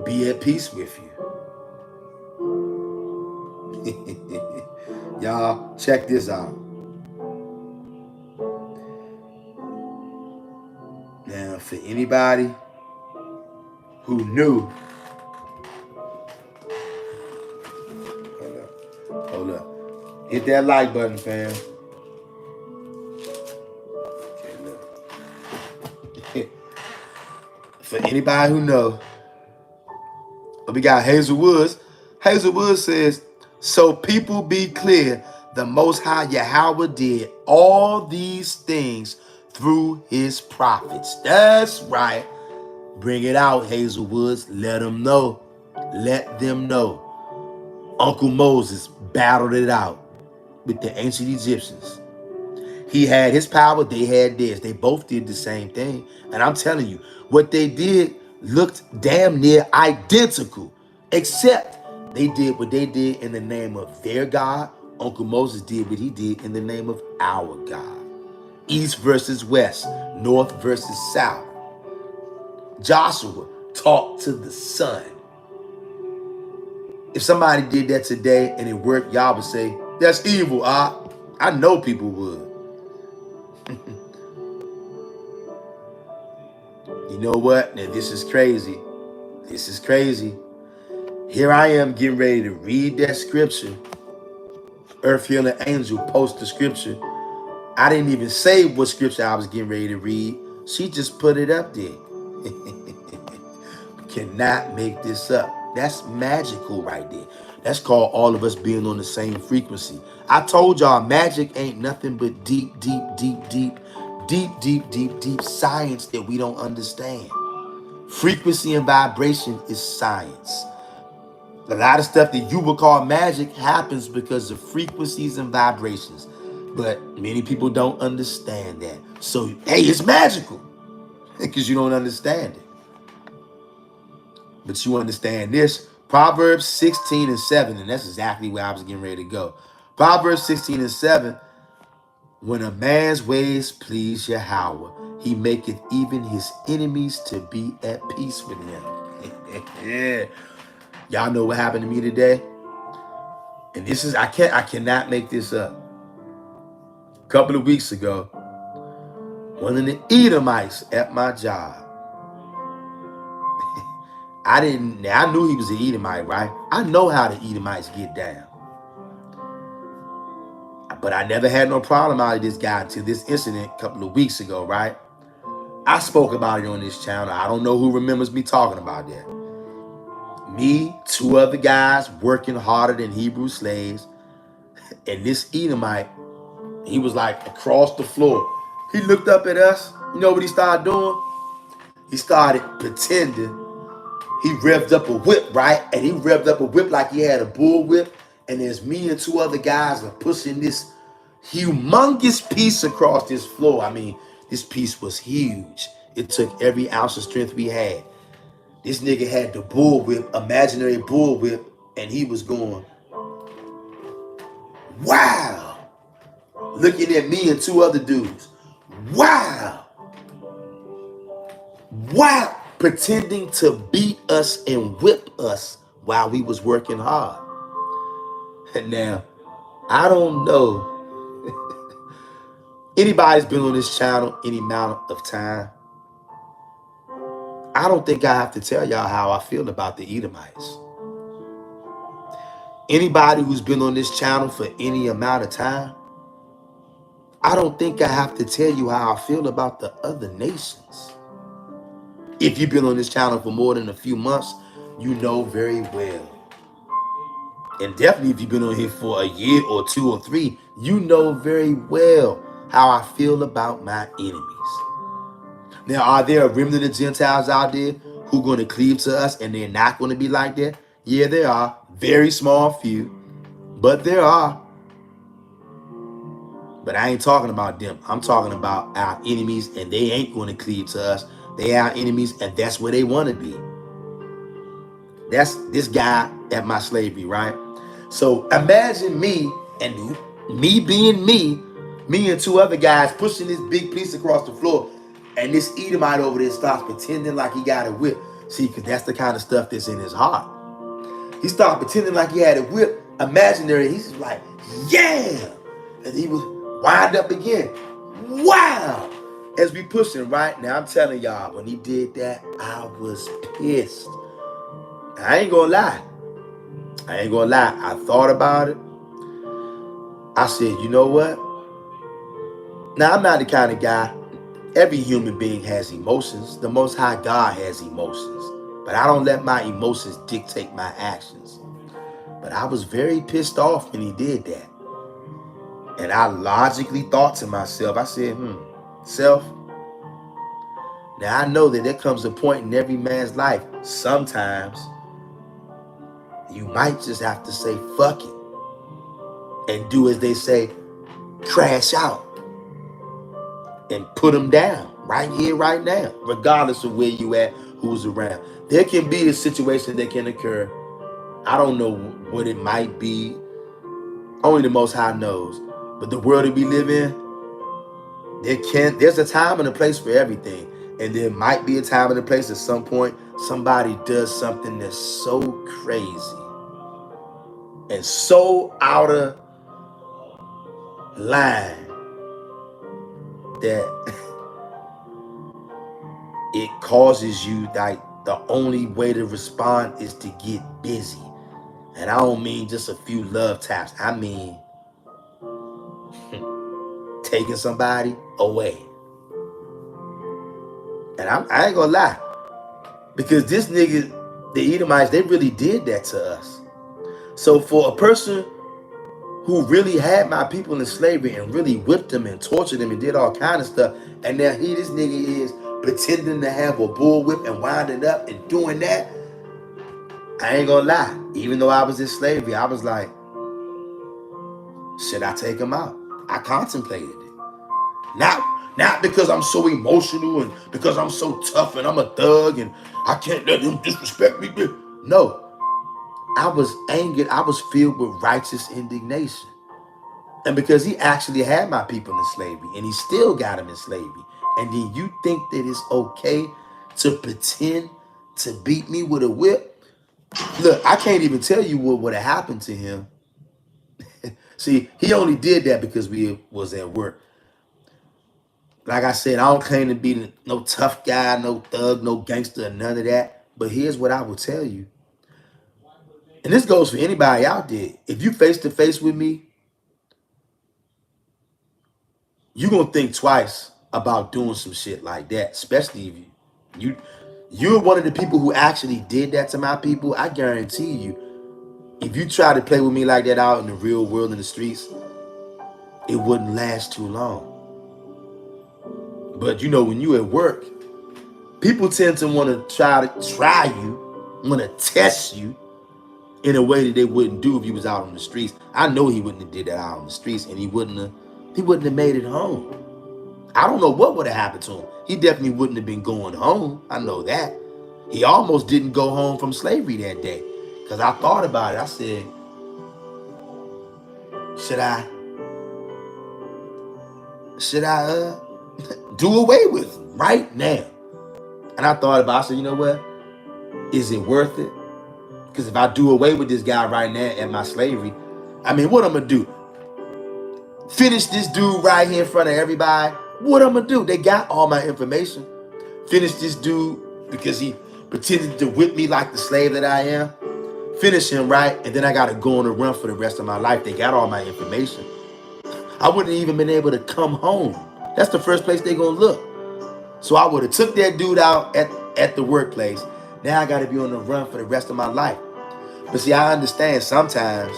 be at peace with you. Y'all, check this out. Now, for anybody who knew, hold up. Hit that like button, fam. Okay, look. For anybody who know, we got Hazel Woods. Hazel Woods says, so people be clear, the Most High Yahawah did all these things through his prophets. That's right. Bring it out, Hazel Woods. Let them know. Let them know. Uncle Moses battled it out with the ancient Egyptians. He had his power, they had theirs. They both did the same thing. And I'm telling you, what they did looked damn near identical, except they did what they did in the name of their God. Uncle Moses did what he did in the name of our God. East versus west, north versus south. Joshua talked to the sun. If somebody did that today and it worked, y'all would say, that's evil. I know people would. You know what? Now this is crazy. This is crazy. Here I am getting ready to read that scripture. Earth Healing Angel post the scripture. I didn't even say what scripture I was getting ready to read. She just put it up there. Cannot make this up. That's magical right there. That's called all of us being on the same frequency. I told y'all magic ain't nothing but deep science that we don't understand. Frequency and vibration is science. A lot of stuff that you would call magic happens because of frequencies and vibrations. But many people don't understand that. So, hey, it's magical because you don't understand it. But you understand this. Proverbs 16 and 7, and that's exactly where I was getting ready to go. Proverbs 16 and 7, when a man's ways please Yahawah, he maketh even his enemies to be at peace with him. Yeah. Y'all know what happened to me today? And this is, I cannot make this up. A couple of weeks ago, one of the Edomites at my job, I knew he was an Edomite, right? I know how the Edomites get down. But I never had no problem out of this guy until this incident a couple of weeks ago, right? I spoke about it on this channel. I don't know who remembers me talking about that. Me, 2 other guys working harder than Hebrew slaves. And this Edomite, he was like across the floor. He looked up at us. You know what he started doing? He started pretending. He revved up a whip, right? And he revved up a whip like he had a bull whip. And there's me and 2 other guys are pushing this humongous piece across this floor. I mean, this piece was huge. It took every ounce of strength we had. This nigga had the bull whip, imaginary bull whip, and he was going, wow. Looking at me and 2 other dudes. Wow. Wow. Pretending to beat us and whip us while we was working hard. And now, I don't know Anybody's been on this channel any amount of time, I don't think I have to tell y'all how I feel about the Edomites. Anybody who's been on this channel for any amount of time, I don't think I have to tell you how I feel about the other nations. If you've been on this channel for more than a few months, you know very well. And definitely if you've been on here for a year or 2 or 3, you know very well how I feel about my enemies. Now, are there a remnant of Gentiles out there who are going to cleave to us and they're not going to be like that? Yeah, there are. Very small few, but there are. But I ain't talking about them. I'm talking about our enemies, and they ain't going to cleave to us. They are our enemies, and that's where they want to be. That's this guy at my slavery, right? So imagine me and me being me and 2 other guys pushing this big piece across the floor, and this Edomite over there starts pretending like he got a whip. See, because that's the kind of stuff that's in his heart. He started pretending like he had a whip, imaginary. He's like, yeah. And he was wind up again. Wow. As we pushing, right? Now I'm telling y'all, when he did that, I was pissed. I ain't gonna lie. I thought about it. I said, you know what? Now, I'm not the kind of guy. Every human being has emotions. The Most High God has emotions. But I don't let my emotions dictate my actions. But I was very pissed off when he did that. And I logically thought to myself, I said, self, now I know that there comes a point in every man's life, sometimes you might just have to say, fuck it. And do as they say, crash out. And put them down right here, right now, regardless of where you at, who's around. There can be a situation that can occur. I don't know what it might be. Only the Most High knows. But the world that we live in, there's a time and a place for everything. And there might be a time and a place at some point somebody does something that's so crazy and so out of line that it causes you, like, the only way to respond is to get busy. And I don't mean just a few love taps. I mean taking somebody away. And I ain't gonna lie, because this nigga, the Edomites, they really did that to us. So for a person who really had my people in slavery and really whipped them and tortured them and did all kind of stuff, and now this nigga is pretending to have a bullwhip and winding up and doing that, I ain't gonna lie. Even though I was in slavery, I was like, should I take him out? I contemplated it. Not because I'm so emotional and because I'm so tough and I'm a thug and I can't let them disrespect me. No, I was angered. I was filled with righteous indignation. And because he actually had my people in slavery and he still got them in slavery. And then you think that it's okay to pretend to beat me with a whip? Look, I can't even tell you what would have happened to him. See, he only did that because we was at work. Like I said, I don't claim to be no tough guy, no thug, no gangster, none of that. But here's what I will tell you. And this goes for anybody out there. If you face to face with me, you're going to think twice about doing some shit like that. Especially if you're one of the people who actually did that to my people. I guarantee you, if you try to play with me like that out in the real world, in the streets, it wouldn't last too long. But you know, when you at work, people tend to want to try you, want to test you in a way that they wouldn't do if you was out on the streets. I know he wouldn't have did that out on the streets, and he wouldn't have made it home. I don't know what would have happened to him. He definitely wouldn't have been going home. I know that. He almost didn't go home from slavery that day. Because I thought about it. I said, should I do away with him right now? And I thought about it. I said, you know what? Is it worth it? Because if I do away with this guy right now at my slavery, I mean, what I'm going to do? Finish this dude right here in front of everybody. What I'm gonna do? They got all my information. Finish this dude because he pretended to whip me like the slave that I am. Finish him, right? And then I gotta go on a run for the rest of my life. They got all my information. I wouldn't even been able to come home. That's the first place they gonna look. So I would have took that dude out at the workplace. Now I gotta be on the run for the rest of my life. But see, I understand sometimes,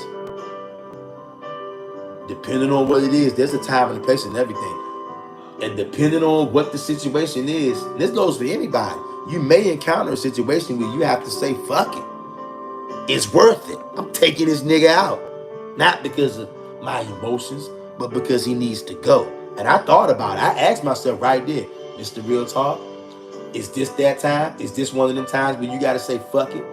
depending on what it is, there's a time and a place and everything. And depending on what the situation is, this goes for anybody. You may encounter a situation where you have to say, fuck it. It's worth it. I'm taking this nigga out. Not because of my emotions, but because he needs to go. And I thought about it. I asked myself right there, Mr. Real Talk, is this that time? Is this one of them times when you got to say fuck it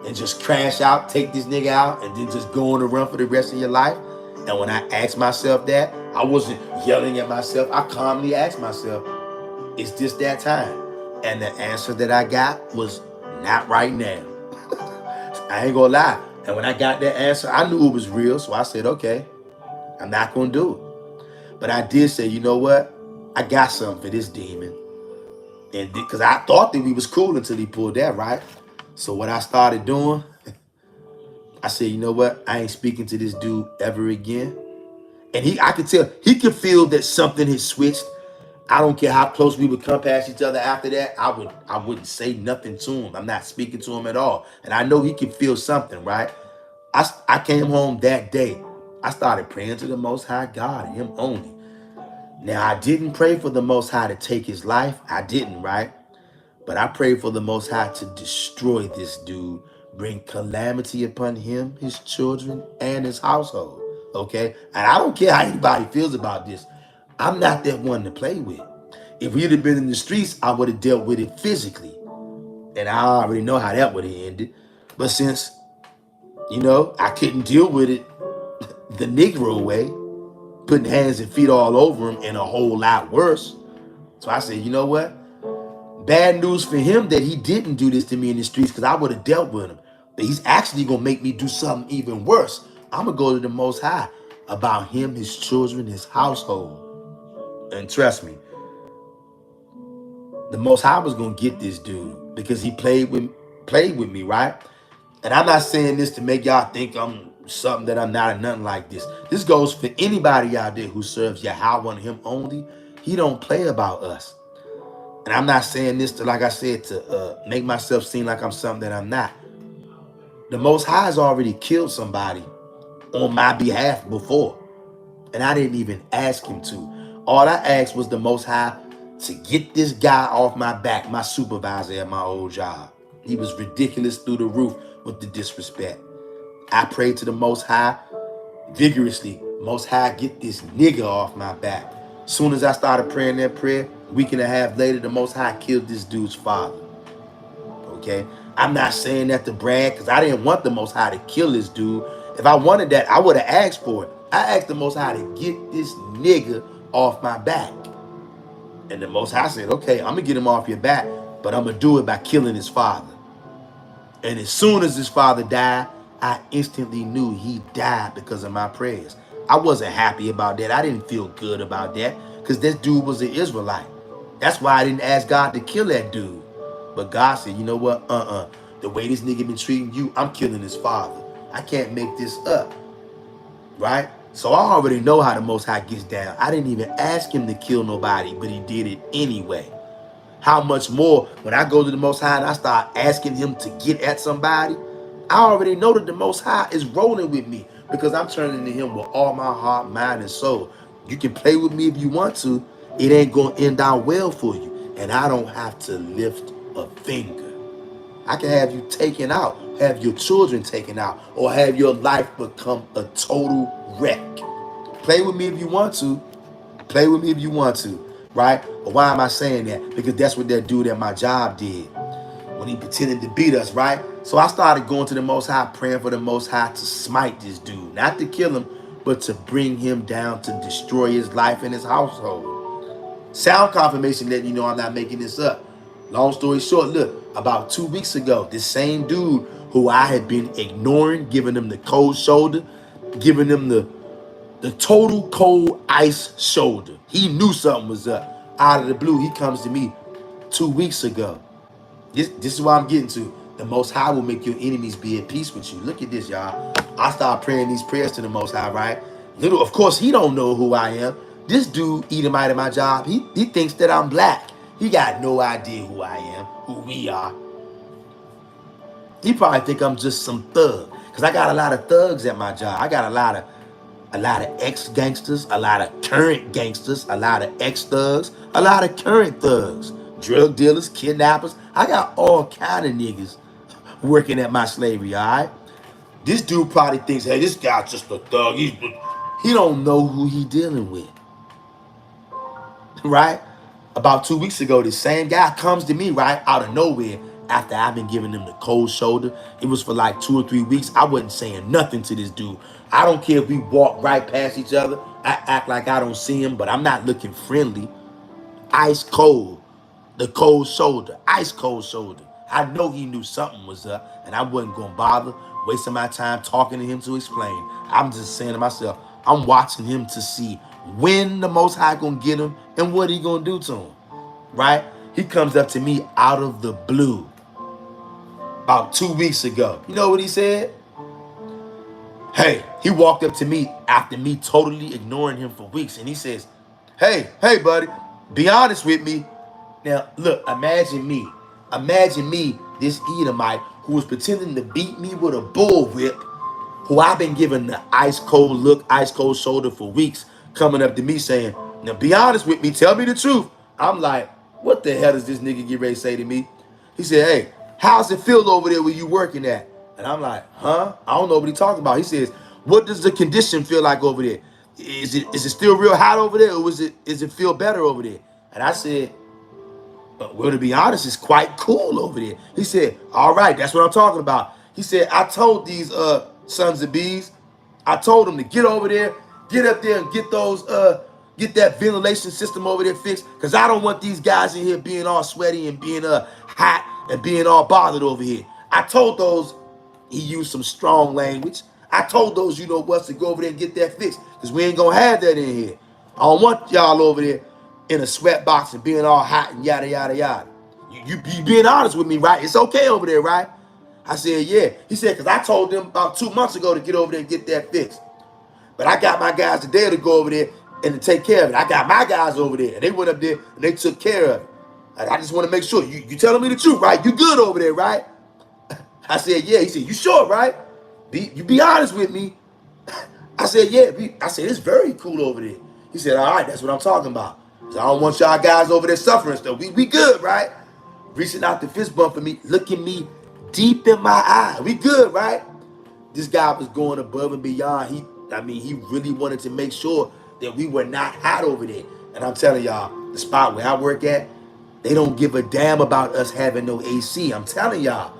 and just crash out, take this nigga out, and then just go on the run for the rest of your life? And when I asked myself that, I wasn't yelling at myself. I calmly asked myself, is this that time? And the answer that I got was not right now. I ain't gonna lie. And when I got that answer, I knew it was real. So I said, okay, I'm not gonna do it. But I did say, you know what? I got something for this demon. And because I thought that we was cool until he pulled that, right? So what I started doing, I said, you know what? I ain't speaking to this dude ever again. And I could tell, he could feel that something had switched. I don't care how close we would come past each other after that. I wouldn't say nothing to him. I'm not speaking to him at all. And I know he could feel something, right? I came home that day. I started praying to the Most High God, him only. Now, I didn't pray for the Most High to take his life. I didn't, right? But I prayed for the Most High to destroy this dude, bring calamity upon him, his children, and his household. Okay? And I don't care how anybody feels about this. I'm not that one to play with. If we'd have been in the streets, I would have dealt with it physically. And I already know how that would have ended. But since, I couldn't deal with it the Negro way, putting hands and feet all over him and a whole lot worse. So I said, you know what? Bad news for him that he didn't do this to me in the streets because I would have dealt with him. But he's actually going to make me do something even worse. I'm going to go to the Most High about him, his children, his household. And trust me, the Most High was going to get this dude because he played with me, right? And I'm not saying this to make y'all think I'm something that I'm not or nothing like this. This goes for anybody out there who serves Yahawah and him only. He don't play about us. And I'm not saying this to, like I said, to make myself seem like I'm something that I'm not. The Most High has already killed somebody on my behalf before. And I didn't even ask him to. All I asked was the Most High to get this guy off my back, my supervisor at my old job. He was ridiculous through the roof with the disrespect. I prayed to the Most High vigorously. Most High, get this nigga off my back. Soon as I started praying that prayer, a week and a half later, the Most High killed this dude's father. Okay? I'm not saying that to brag because I didn't want the Most High to kill this dude. If I wanted that, I would have asked for it. I asked the Most High to get this nigga off my back. And the Most High said, okay, I'm going to get him off your back, but I'm going to do it by killing his father. And as soon as his father died, I instantly knew he died because of my prayers. I wasn't happy about that. I didn't feel good about that because this dude was an Israelite. That's why I didn't ask God to kill that dude. But God said, you know what? The way this nigga been treating you, I'm killing his father. I can't make this up. Right? So I already know how the Most High gets down. I didn't even ask him to kill nobody, but he did it anyway. How much more when I go to the Most High and I start asking him to get at somebody, I already know that the Most High is rolling with me because I'm turning to him with all my heart, mind, and soul. You can play with me if you want to. It ain't going to end out well for you. And I don't have to lift a finger. I can have you taken out, have your children taken out, or have your life become a total wreck. Play with me if you want to. Play with me if you want to, right? But why am I saying that? Because that's what that dude at my job did when he pretended to beat us, right? So I started going to the Most High, praying for the Most High to smite this dude, not to kill him, but to bring him down, to destroy his life and his household. Sound confirmation that you know I'm not making this up. Long story short, look, about 2 weeks ago, this same dude who I had been ignoring, giving him the cold shoulder, giving him the The total cold ice shoulder. He knew something was up. Out of the blue, he comes to me 2 weeks ago. This is what I'm getting to. The Most High will make your enemies be at peace with you. Look at this, y'all. I start praying these prayers to the Most High, right? Little, of course, he don't know who I am. This dude, Edomite at my job, he thinks that I'm black. He got no idea who I am, who we are. He probably think I'm just some thug. Because I got a lot of thugs at my job. I got a lot of ex-gangsters, a lot of current gangsters, a lot of ex-thugs, a lot of current thugs, drug dealers, kidnappers. I got all kind of niggas working at my slavery, all right? This dude probably thinks, hey, this guy's just a thug. He don't know who he dealing with, right? About 2 weeks ago, this same guy comes to me, right, out of nowhere after I've been giving him the cold shoulder. It was for like 2 or 3 weeks. I wasn't saying nothing to this dude. I don't care if we walk right past each other. I act like I don't see him, but I'm not looking friendly. Ice cold. The cold shoulder. Ice cold shoulder. I know he knew something was up, and I wasn't going to bother wasting my time talking to him to explain. I'm just saying to myself, I'm watching him to see when the Most High going to get him and what he going to do to him, right? He comes up to me out of the blue about 2 weeks ago. You know what he said? Hey, he walked up to me after me totally ignoring him for weeks, and he says, hey, buddy, be honest with me. Now, look, imagine me, this Edomite who was pretending to beat me with a bullwhip, who I've been giving the ice cold look, ice cold shoulder for weeks, coming up to me saying, now be honest with me, tell me the truth. I'm like, what the hell does this nigga get ready to say to me? He said, hey, how's it feel over there where you working at? And I'm like, huh? I don't know what he talking about. He says, what does the condition feel like over there? Is it still real hot over there, or is it feel better over there? And I said, well, to be honest, it's quite cool over there. He said, all right, that's what I'm talking about. He said, I told these sons of bees, I told them to get over there, get up there and get that ventilation system over there fixed, because I don't want these guys in here being all sweaty and being hot and being all bothered over here. I told those, he used some strong language. I told those, you know what's, to go over there and get that fixed, because we ain't gonna have that in here. I don't want y'all over there in a sweat box and being all hot and yada, yada, yada. You being honest with me, right? It's okay over there, right? I said, yeah. He said, because I told them about 2 months ago to get over there and get that fixed. But I got my guys today to go over there and to take care of it. I got my guys over there, and they went up there and they took care of it. And I just want to make sure, you telling me the truth, right? You good over there, right? I said, yeah. He said, you sure, right? You be honest with me. I said, yeah. I said, it's very cool over there. He said, all right, that's what I'm talking about. So I don't want y'all guys over there suffering stuff. We good, right? Reaching out the fist bump for me, looking me deep in my eye. We good, right? This guy was going above and beyond. He really wanted to make sure that we were not hot over there. And I'm telling y'all, the spot where I work at, they don't give a damn about us having no AC. I'm telling y'all.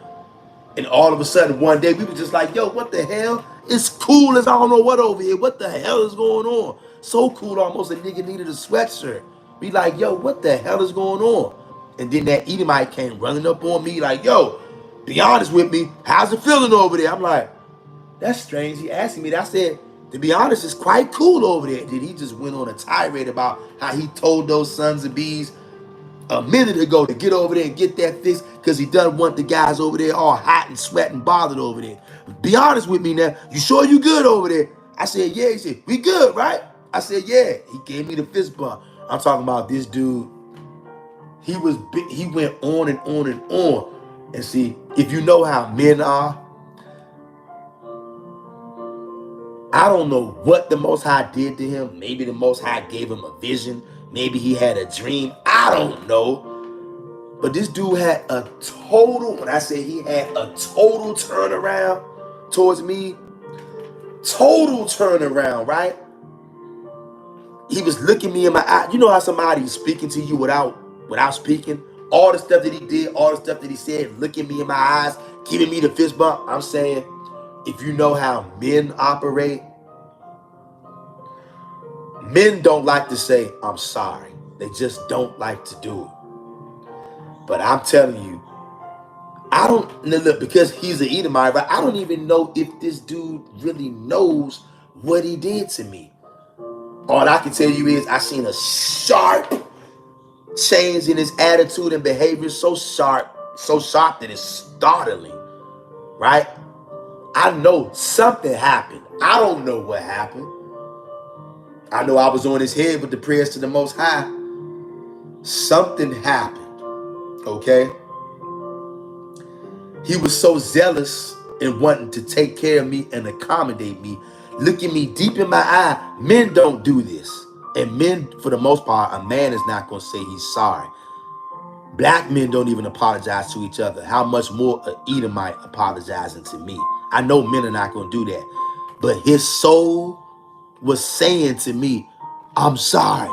And all of a sudden, one day, we were just like, yo, what the hell? It's cool as I don't know what over here. What the hell is going on? So cool, almost a nigga needed a sweatshirt. Be like, yo, what the hell is going on? And then that Edomite came running up on me like, yo, be honest with me. How's it feeling over there? I'm like, that's strange. He asking me that. I said, to be honest, it's quite cool over there. Then he just went on a tirade about how he told those sons of bees a minute ago to get over there and get that fixed, because he doesn't want the guys over there all hot and sweating, bothered over there. Be honest with me now. You sure you good over there? I said, yeah. He said, we good, right? I said, yeah. He gave me the fist bump. I'm talking about this dude. He went on and on and on. And see, if you know how men are, I don't know what the Most High did to him. Maybe the Most High gave him a vision. Maybe he had a dream. I don't know. But this dude had a total, when I say he had a total turnaround towards me, total turnaround, right? He was looking me in my eye. You know how somebody's speaking to you without speaking? All the stuff that he did, all the stuff that he said, looking me in my eyes, giving me the fist bump. I'm saying, if you know how men operate, men don't like to say, I'm sorry. They just don't like to do it. But I'm telling you, I don't look, because he's an Edomite, right? I don't even know if this dude really knows what he did to me. All I can tell you is I seen a sharp change in his attitude and behavior, so sharp that it's startling, right? I know something happened. I don't know what happened. I know I was on his head with the prayers to the Most High. Something happened, okay? He was so zealous in wanting to take care of me and accommodate me, looking me deep in my eye. Men don't do this. And men, for the most part, a man is not going to say he's sorry. Black men don't even apologize to each other. How much more an Edomite apologizing to me? I know men are not going to do that. But his soul was saying to me, I'm sorry.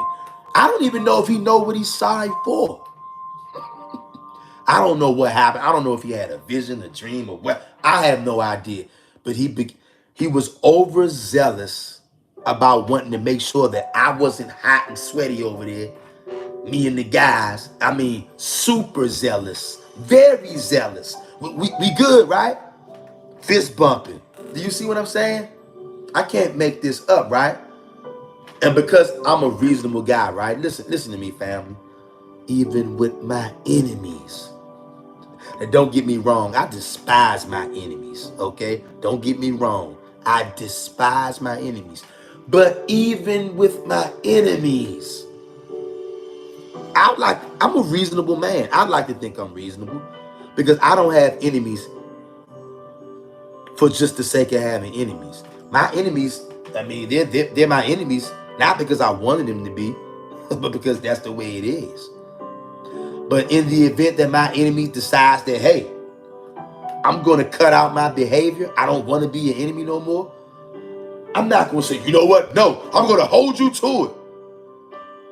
I don't even know if he know what he's sorry for. I don't know what happened. I don't know if he had a vision, a dream, or what. I have no idea. But he was overzealous about wanting to make sure that I wasn't hot and sweaty over there. Me and the guys, I mean, super zealous, very zealous. We good, right? Fist bumping. Do you see what I'm saying? I can't make this up, right? And because I'm a reasonable guy, right? Listen to me, family. Even with my enemies. And don't get me wrong, I despise my enemies, okay? Don't get me wrong. I despise my enemies. But even with my enemies, I'm a reasonable man. I'd like to think I'm reasonable because I don't have enemies for just the sake of having enemies. My enemies, I mean, they're my enemies, not because I wanted them to be, but because that's the way it is. But in the event that my enemy decides that, hey, I'm going to cut out my behavior, I don't want to be an enemy no more, I'm not going to say, you know what? No, I'm going to hold you to it.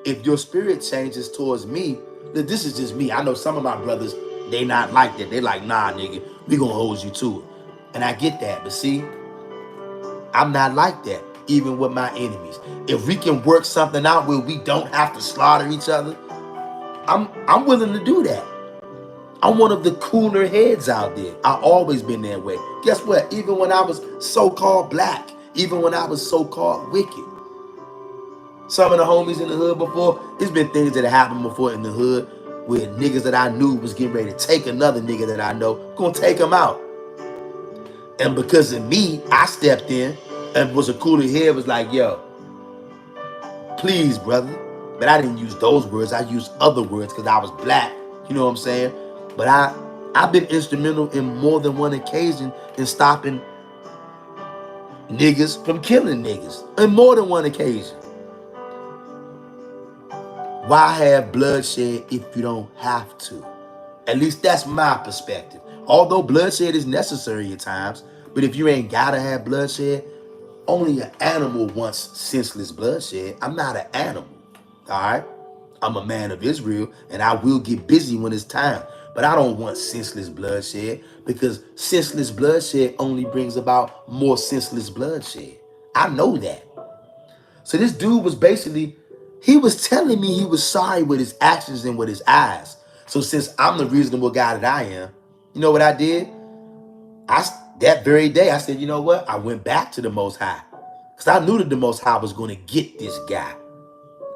If your spirit changes towards me, this is just me. I know some of my brothers, they not like that. They like, nah, nigga, we going to hold you to it. And I get that. But see, I'm not like that, even with my enemies. If we can work something out where we don't have to slaughter each other, I'm willing to do that. I'm one of the cooler heads out there. I've always been that way. Guess what? Even when I was so-called black, even when I was so-called wicked, some of the homies in the hood before, there's been things that have happened before in the hood where niggas that I knew was getting ready to take another nigga that I know, gonna take him out. And because of me, I stepped in and was a cooler head, was like, yo, please, brother. But I didn't use those words. I used other words because I was black. You know what I'm saying? But I've been instrumental in more than one occasion in stopping niggas from killing niggas. On more than one occasion. Why have bloodshed if you don't have to? At least that's my perspective. Although bloodshed is necessary at times, but if you ain't gotta have bloodshed, only an animal wants senseless bloodshed. I'm not an animal, all right? I'm a man of Israel, and I will get busy when it's time. But I don't want senseless bloodshed because senseless bloodshed only brings about more senseless bloodshed. I know that. So this dude was basically, he was telling me he was sorry with his actions and with his eyes. So since I'm the reasonable guy that I am, you know what I did? That very day, I said, you know what? I went back to the Most High. Because I knew that the Most High was going to get this guy.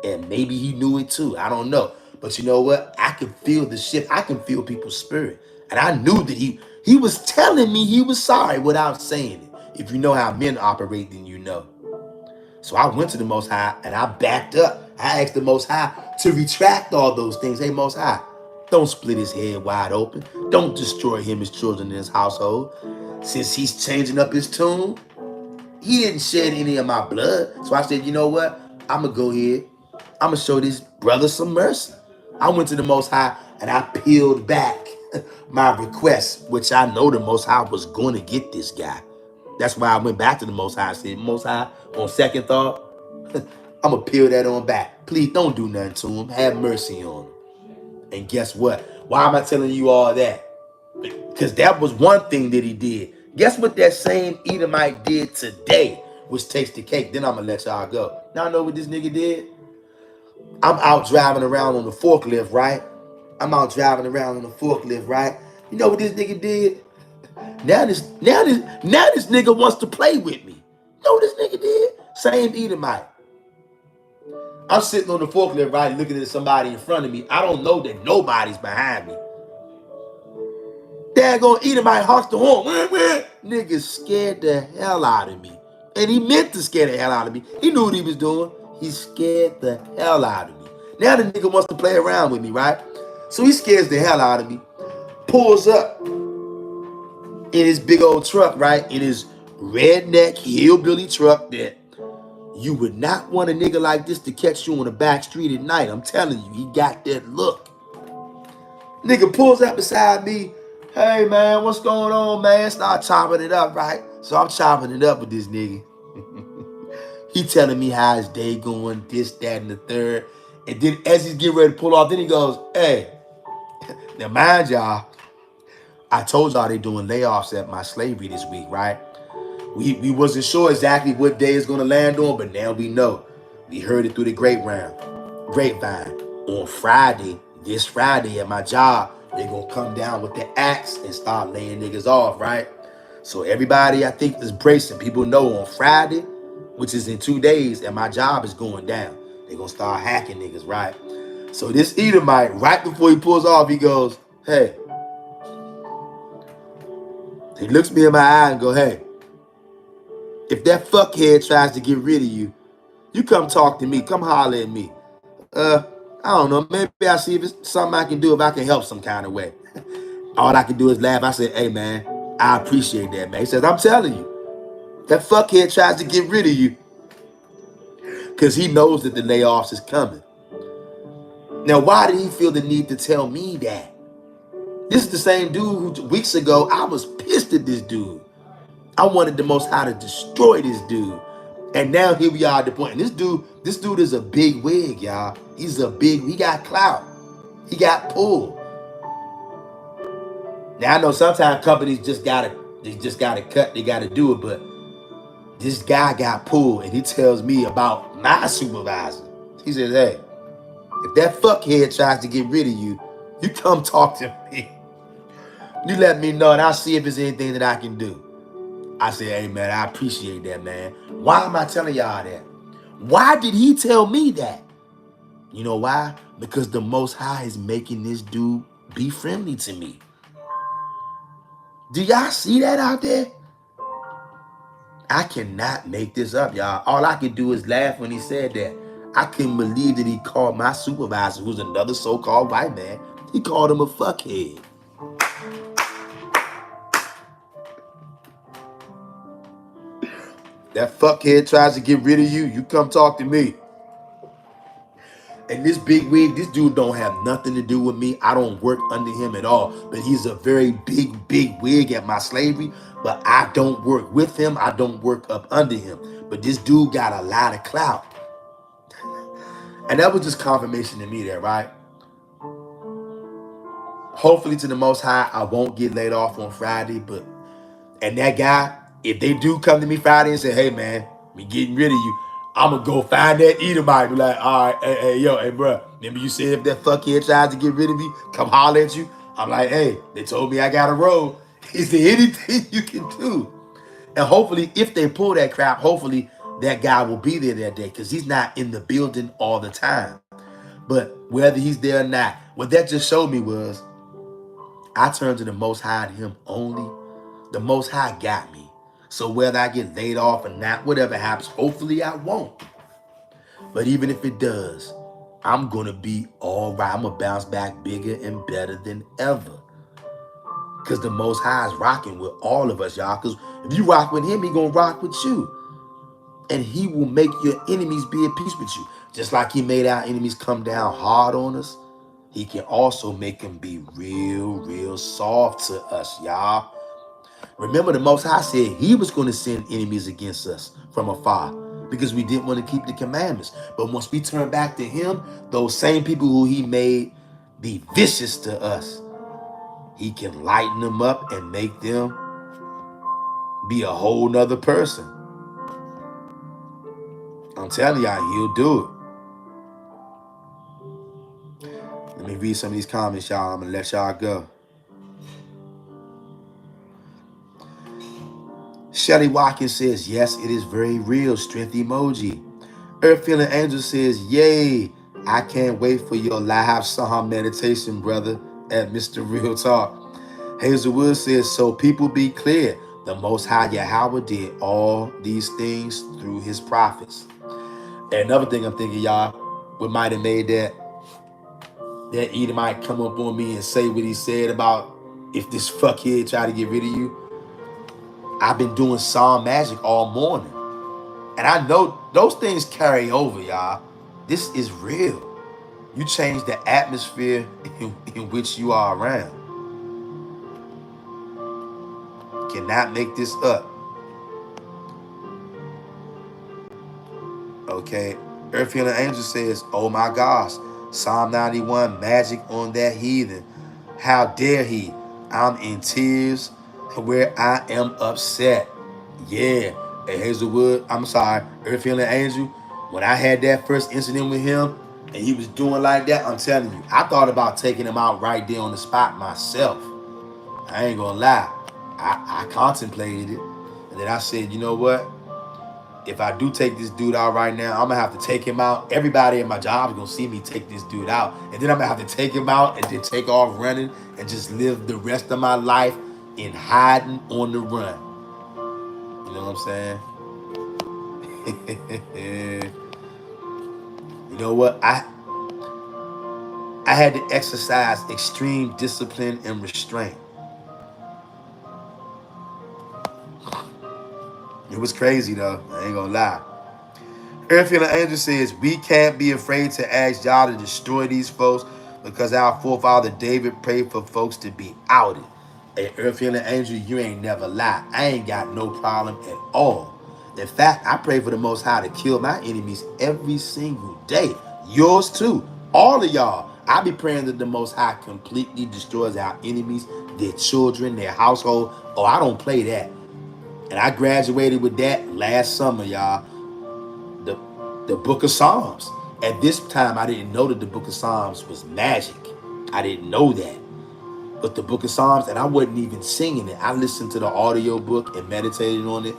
And maybe he knew it too. I don't know. But you know what? I can feel the shift. I can feel people's spirit. And I knew that he was telling me he was sorry without saying it. If you know how men operate, then you know. So I went to the Most High and I backed up. I asked the Most High to retract all those things. Hey, Most High, don't split his head wide open. Don't destroy him, his children, and his household. Since he's changing up his tune, he didn't shed any of my blood. So I said, you know what? I'm going to go ahead. I'm going to show this brother some mercy. I went to the Most High and I peeled back my request, which I know the Most High was going to get this guy. That's why I went back to the Most High. I said, Most High, on second thought, I'm going to peel that on back. Please don't do nothing to him. Have mercy on him. And guess what? Why am I telling you all that? Because that was one thing that he did. Guess what that same Edomite did today, which takes the cake. Then I'm going to let y'all go. Now I know what this nigga did. I'm out driving around on the forklift, right? You know what this nigga did? Now this nigga wants to play with me. You know what this nigga did? Same Edomite. I'm sitting on the forklift, right, looking at somebody in front of me. I don't know that nobody's behind me. Dad gonna eat him, might honk the horn. Nigga scared the hell out of me. And he meant to scare the hell out of me. He knew what he was doing. He scared the hell out of me. Now the nigga wants to play around with me, right? So he scares the hell out of me. Pulls up in his big old truck, right? In his redneck hillbilly truck that you would not want a nigga like this to catch you on the back street at night. I'm telling you, he got that look. Nigga pulls up beside me. Hey, man, what's going on, man? Start chopping it up, right? So I'm chopping it up with this nigga. He telling me how his day going, this, that, and the third. And then as he's getting ready to pull off, then he goes, hey, now mind y'all, I told y'all they doing layoffs at my slavery this week, right? We wasn't sure exactly what day it's going to land on, but now we know. We heard it through the grapevine. On Friday, this Friday at my job, they're going to come down with the axe and start laying niggas off, right? So everybody, I think, is bracing. People know on Friday, which is in 2 days, and my job is going down. They're going to start hacking niggas, right? So this Edomite, right before he pulls off, he goes, hey. He looks me in my eye and go, hey, if that fuckhead tries to get rid of you, you come talk to me. Come holler at me. I don't know. Maybe I'll see if it's something I can do, if I can help some kind of way. All I can do is laugh. I said, hey, man, I appreciate that, man. He says, I'm telling you, that fuckhead tries to get rid of you because he knows that the layoffs is coming. Now, why did he feel the need to tell me that? This is the same dude who weeks ago, I was pissed at this dude. I wanted the Most High to destroy this dude. And now here we are at the point. And this dude is a big wig, y'all. He got clout. He got pull. Now I know sometimes companies just gotta cut, they gotta do it, but this guy got pulled and he tells me about my supervisor. He says, hey, if that fuckhead tries to get rid of you, you come talk to me. You let me know and I'll see if there's anything that I can do. I said, hey, man, I appreciate that, man. Why am I telling y'all that? Why did he tell me that? You know why? Because the Most High is making this dude be friendly to me. Do y'all see that out there? I cannot make this up, y'all. All I could do is laugh when he said that. I couldn't believe that he called my supervisor, who's another so-called white man, he called him a fuckhead. That fuckhead tries to get rid of you, you come talk to me. And this big wig, this dude don't have nothing to do with me. I don't work under him at all. But he's a very big wig at my slavery. But I don't work with him. I don't work up under him. But this dude got a lot of clout. And that was just confirmation to me there, right? Hopefully to the Most High, I won't get laid off on Friday. And that guy, if they do come to me Friday and say, hey, man, we getting rid of you, I'm going to go find that Edomite. Be like, all right, hey, bro, remember you said if that fuckhead tries to get rid of me, come holler at you? I'm like, hey, they told me I got to roll. Is there anything you can do? And hopefully, if they pull that crap, hopefully that guy will be there that day because he's not in the building all the time. But whether he's there or not, what that just showed me was I turned to the Most High and him only. The Most High got me. So whether I get laid off or not, whatever happens, hopefully I won't. But even if it does, I'm going to be all right. I'm going to bounce back bigger and better than ever. Because the Most High is rocking with all of us, y'all. Because if you rock with him, he going to rock with you. And he will make your enemies be at peace with you. Just like he made our enemies come down hard on us, he can also make them be real soft to us, y'all. Remember, the Most High said he was going to send enemies against us from afar because we didn't want to keep the commandments. But once we turn back to him, those same people who he made be vicious to us, he can lighten them up and make them be a whole nother person. I'm telling y'all, he'll do it. Let me read some of these comments, y'all. I'm going to let y'all go. Shelly Watkins says, yes, it is very real. Strength emoji. Earth Feeling Angel says, yay, I can't wait for your live Psalm meditation, brother, at Mr. Real Talk. Hazelwood says, so people be clear. The Most High Yahawah did all these things through his prophets. And another thing I'm thinking, y'all, what might have made that Edom might come up on me and say what he said about if this fuckhead try to get rid of you. I've been doing Psalm magic all morning. And I know those things carry over, y'all. This is real. You change the atmosphere in which you are around. Cannot make this up. Okay. Earth Healing Angel says, oh my gosh, Psalm 91, magic on that heathen. How dare he? I'm in tears where I am upset. Yeah. Hey, Hazelwood, I'm sorry, Earth Healing Angel, when I had that first incident with him and he was doing like that, I'm telling you, I thought about taking him out right there on the spot myself. I ain't gonna lie. I contemplated it. And then I said, you know what? If I do take this dude out right now, I'm gonna have to take him out. Everybody in my job is gonna see me take this dude out. And then I'm gonna have to take him out and then take off running and just live the rest of my life in hiding on the run. You know what I'm saying? You know what? I had to exercise extreme discipline and restraint. It was crazy though. I ain't gonna lie. Earth Healing Angel says, we can't be afraid to ask y'all to destroy these folks because our forefather David prayed for folks to be outed. Hey, Earth Healing Angel, you ain't never lie. I ain't got no problem at all. In fact, I pray for the Most High to kill my enemies every single day. Yours too. All of y'all. I be praying that the Most High completely destroys our enemies, their children, their household. Oh, I don't play that. And I graduated with that last summer, y'all. The, the book of Psalms. At this time, I didn't know that the book of Psalms was magic. I didn't know that. But the book of Psalms, and I wasn't even singing it. I listened to the audio book and meditated on it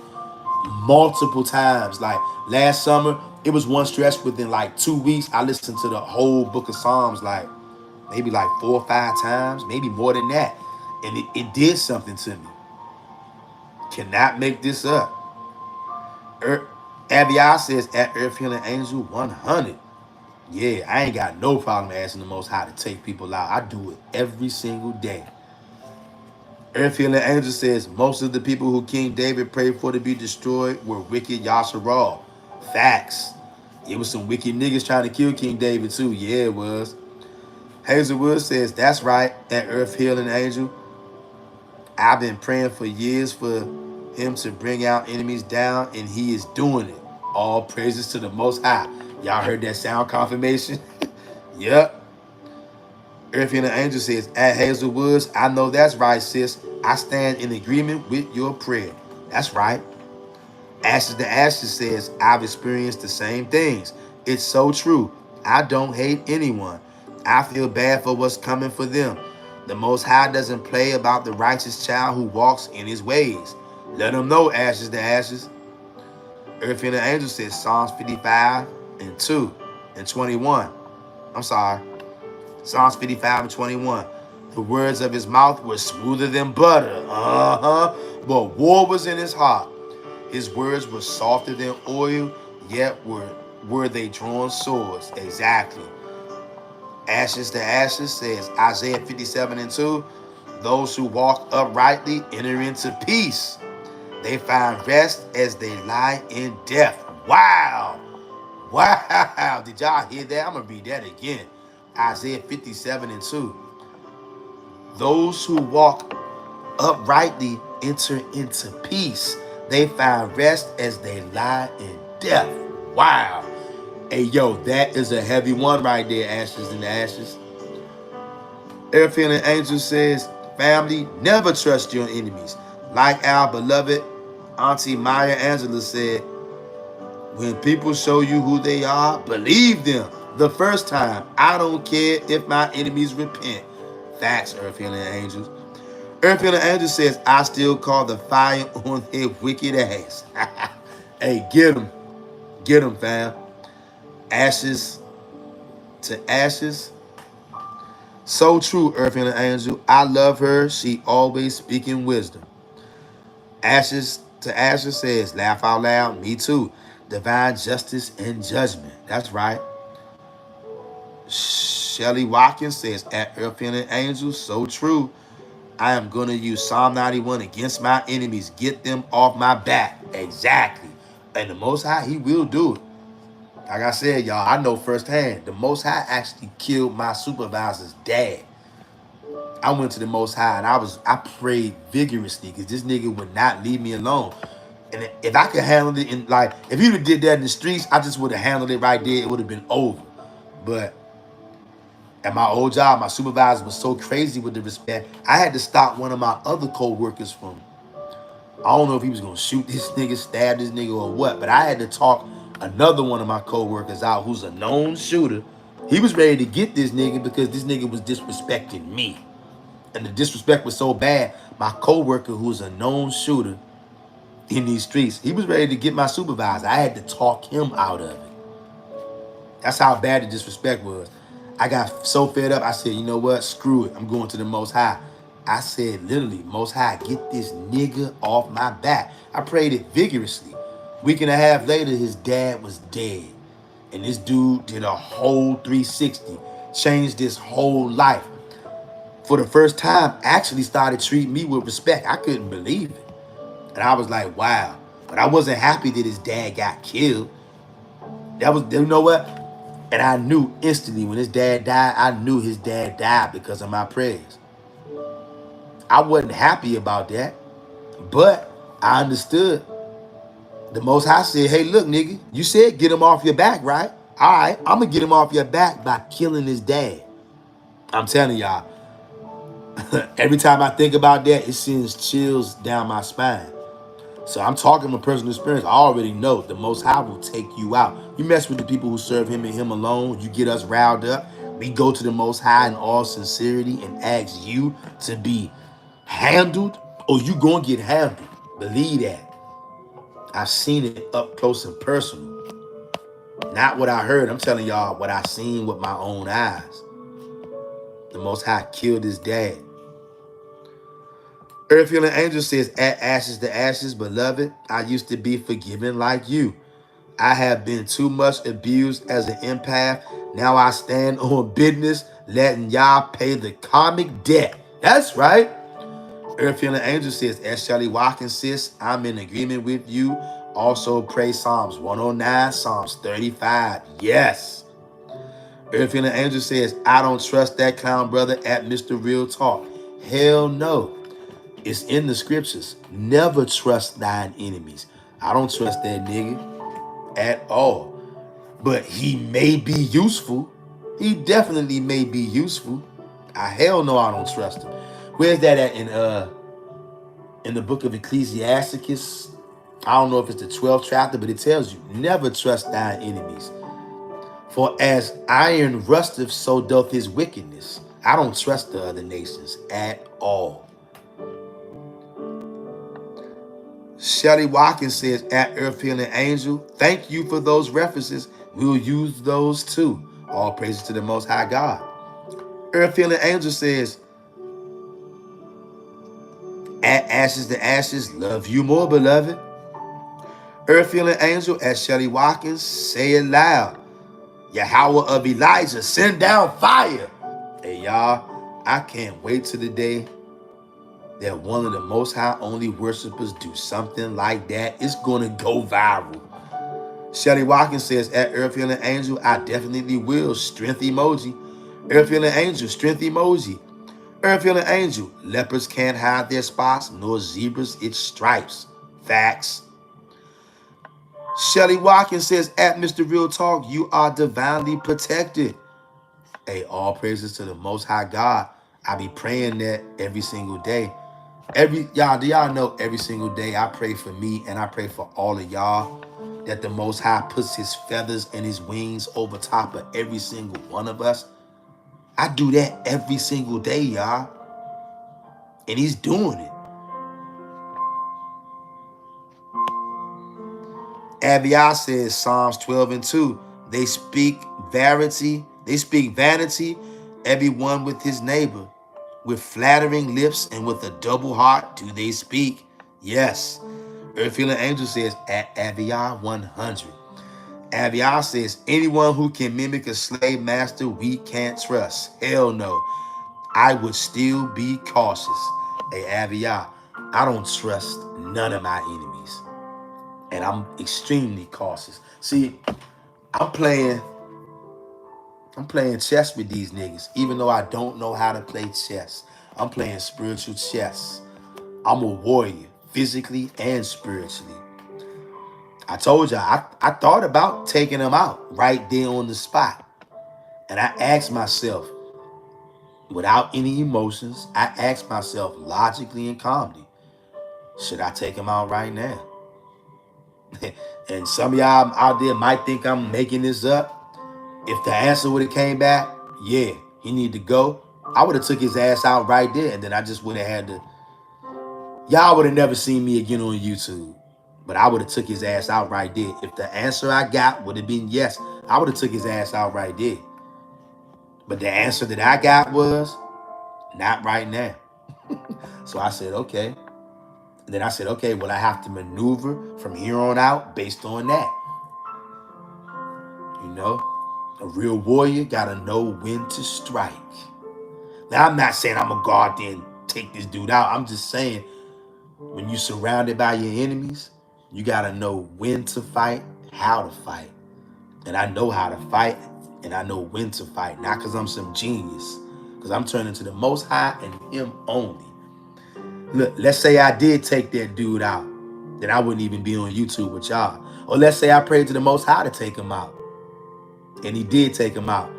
multiple times. Like last summer, it was one stretch within like 2 weeks. I listened to the whole book of Psalms like maybe like 4 or 5 times, maybe more than that. And it did something to me. Cannot make this up. Abiyah says at Earth Healing Angel 100. Yeah, I ain't got no problem asking the Most High to take people out. I do it every single day. Earth Healing Angel says most of the people who King David prayed for to be destroyed were wicked Yasharal. Facts. It was some wicked niggas trying to kill King David too. Yeah, it was. Hazelwood says that's right. At Earth Healing Angel, I've been praying for years for him to bring our enemies down, and he is doing it. All praises to the Most High. Y'all heard that sound confirmation? Yep. Earth and the Angel says, at Hazelwoods, I know that's right, sis. I stand in agreement with your prayer. That's right. Ashes to Ashes says, I've experienced the same things. It's so true. I don't hate anyone. I feel bad for what's coming for them. The Most High doesn't play about the righteous child who walks in his ways. Let him know, Ashes to Ashes. Earth and the Angel says, Psalms 55 and 2 and 21. I'm sorry. Psalms 55 and 21. The words of his mouth were smoother than butter. But war was in his heart. His words were softer than oil, yet were they drawn swords. Exactly. Ashes to Ashes says Isaiah 57 and 2. Those who walk uprightly enter into peace. They find rest as they lie in death. Wow. Wow. Did y'all hear that? I'm going to read that again. Isaiah 57 and 2. Those who walk uprightly enter into peace. They find rest as they lie in death. Wow. Hey, yo, that is a heavy one right there, Ashes and Ashes. Earth Healing Angel says, family, never trust your enemies. Like our beloved Auntie Maya Angelou said, when people show you who they are, believe them the first time. I don't care if my enemies repent. Facts, Earth Healing Angels. Earth Healing Angel says, I still call the fire on their wicked ass. Hey, get them. Get them, fam. Ashes to ashes. So true, Earth and the Angel. I love her. She always speaking wisdom. Ashes to ashes says, laugh out loud. Me too. Divine justice and judgment. That's right. Shelly Watkins says, at Earth and the Angel. So true. I am going to use Psalm 91 against my enemies. Get them off my back. Exactly. And the Most High, he will do it. Like I said, y'all, I know firsthand. The Most High actually killed my supervisor's dad. I went to the Most High and I prayed vigorously because this nigga would not leave me alone. And if I could handle it in like, if he would have did that in the streets, I just would have handled it right there. It would have been over. But at my old job, my supervisor was so crazy with the respect. I had to stop one of my other co-workers from, I don't know if he was gonna shoot this nigga, stab this nigga or what, but I had to talk another one of my co-workers out who's a known shooter. He was ready to get this nigga because this nigga was disrespecting me. And the disrespect was so bad, my co-worker who's a known shooter in these streets, he was ready to get my supervisor. I had to talk him out of it. That's how bad the disrespect was. I got so fed up, I said, you know what? Screw it. I'm going to the Most High. I said, literally, Most High, get this nigga off my back. I prayed it vigorously. Week and a half later, his dad was dead. And this dude did a whole 360, changed his whole life. For the first time, actually started treating me with respect. I couldn't believe it. And I was like, wow. But I wasn't happy that his dad got killed. That was, you know what? And I knew instantly when his dad died, I knew his dad died because of my prayers. I wasn't happy about that, but I understood. The Most High said, hey, look, nigga, you said get him off your back, right? All right, I'm going to get him off your back by killing his dad. I'm telling y'all, every time I think about that, it sends chills down my spine. So I'm talking from personal experience. I already know the Most High will take you out. You mess with the people who serve him and him alone, you get us riled up. We go to the Most High in all sincerity and ask you to be handled, or you gonna get handled. Believe that. I've seen it up close and personal. Not what I heard. I'm telling y'all what I seen with my own eyes. The Most High killed his dad. Earth Healing Angel says, at ashes to ashes, beloved, I used to be forgiven like you. I have been too much abused as an empath. Now I stand on business, letting y'all pay the karmic debt. That's right. Earth Healing Angel says, as Shelly Watkins says, I'm in agreement with you. Also pray Psalms 109, Psalms 35. Yes. Earth Healing Angel says, I don't trust that clown brother at Mr. Real Talk. Hell no. It's in the scriptures. Never trust thine enemies. I don't trust that nigga at all. But he may be useful. He definitely may be useful. Hell no, I don't trust him. Where's that at in the book of Ecclesiasticus? I don't know if it's the 12th chapter, but it tells you, never trust thine enemies. For as iron rusteth, so doth his wickedness. I don't trust the other nations at all. Shelly Watkins says, at Earth Healing Angel, thank you for those references. We'll use those too. All praises to the Most High God. Earth Healing Angel says, at ashes to ashes, love you more, beloved. Earth Healing Angel, at Shelly Watkins, say it loud. Yahawah of Elijah, send down fire. Hey, y'all, I can't wait till the day that one of the Most High only worshipers do something like that. It's going to go viral. Shelly Watkins says, at Earth Healing Angel, I definitely will. Strength emoji. Earth Healing Angel, strength emoji. Earth Healing Angel, leopards can't hide their spots, nor zebras its stripes. Facts. Shelly Watkins says, at Mr. Real Talk, you are divinely protected. Hey, all praises to the Most High God. I be praying that every single day. Do y'all know every single day I pray for me and I pray for all of y'all that the Most High puts his feathers and his wings over top of every single one of us. I do that every single day, y'all. And he's doing it. Abiyah says Psalms 12 and 2. They speak vanity. They speak vanity, everyone with his neighbor. With flattering lips and with a double heart do they speak. Yes. Earth Healing Angel says at Aviar 100. Aviar says anyone who can mimic a slave master we can't trust. Hell no. I would still be cautious. Hey Aviar, I don't trust none of my enemies. And I'm extremely cautious. See, I'm playing chess with these niggas, even though I don't know how to play chess. I'm playing spiritual chess. I'm a warrior, physically and spiritually. I told you, I thought about taking them out right there on the spot. And I asked myself, without any emotions, I asked myself logically and calmly, should I take him out right now? And some of y'all out there might think I'm making this up. If the answer would have came back, yeah, he need to go, I would have took his ass out right there, and then I just would have had to. Y'all would have never seen me again on YouTube, but I would have took his ass out right there. If the answer I got would have been yes, I would have took his ass out right there. But the answer that I got was not right now. So I said, okay. And then I said, okay, well, I have to maneuver from here on out based on that. You know, a real warrior gotta know when to strike. Now, I'm not saying I'm gonna go out there and take this dude out. I'm just saying, when you're surrounded by your enemies, you gotta know when to fight, how to fight. And I know how to fight, and I know when to fight. Not because I'm some genius, because I'm turning to the Most High and Him only. Look, let's say I did take that dude out, then I wouldn't even be on YouTube with y'all. Or let's say I prayed to the Most High to take him out, and He did take him out.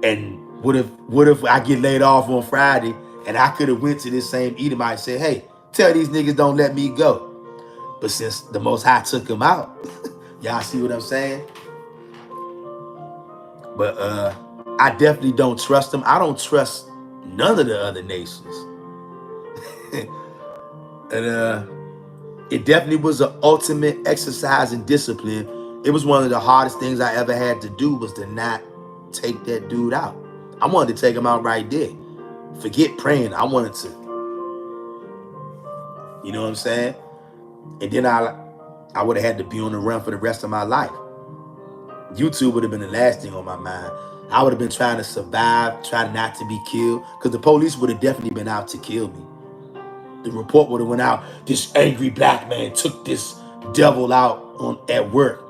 And what if I get laid off on Friday, and I could have went to this same Edomite and said, hey, tell these niggas don't let me go. But since the Most High took him out, y'all see what I'm saying? But I definitely don't trust them. I don't trust none of the other nations. And it definitely was an ultimate exercise in discipline. It was one of the hardest things I ever had to do, was to not take that dude out. I wanted to take him out right there. Forget praying. I wanted to. You know what I'm saying? And then I would have had to be on the run for the rest of my life. YouTube would have been the last thing on my mind. I would have been trying to survive, trying not to be killed, because the police would have definitely been out to kill me. The report would have went out, this angry black man took this devil out at work.